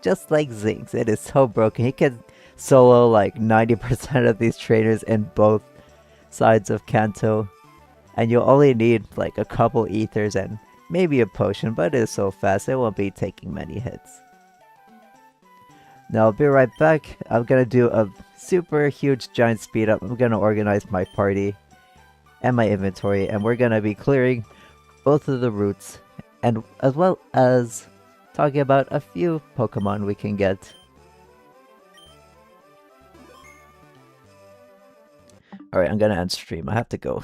Just like Zinx, it is so broken. He can solo like 90% of these trainers in both sides of Kanto. And you'll only need like a couple ethers and maybe a potion, but it is so fast it won't be taking many hits. Now I'll be right back. I'm gonna do a super huge giant speed up. I'm gonna organize my party and my inventory, and we're gonna be clearing both of the routes, and as well as talking about a few Pokemon we can get. Alright, I'm gonna end stream. I have to go.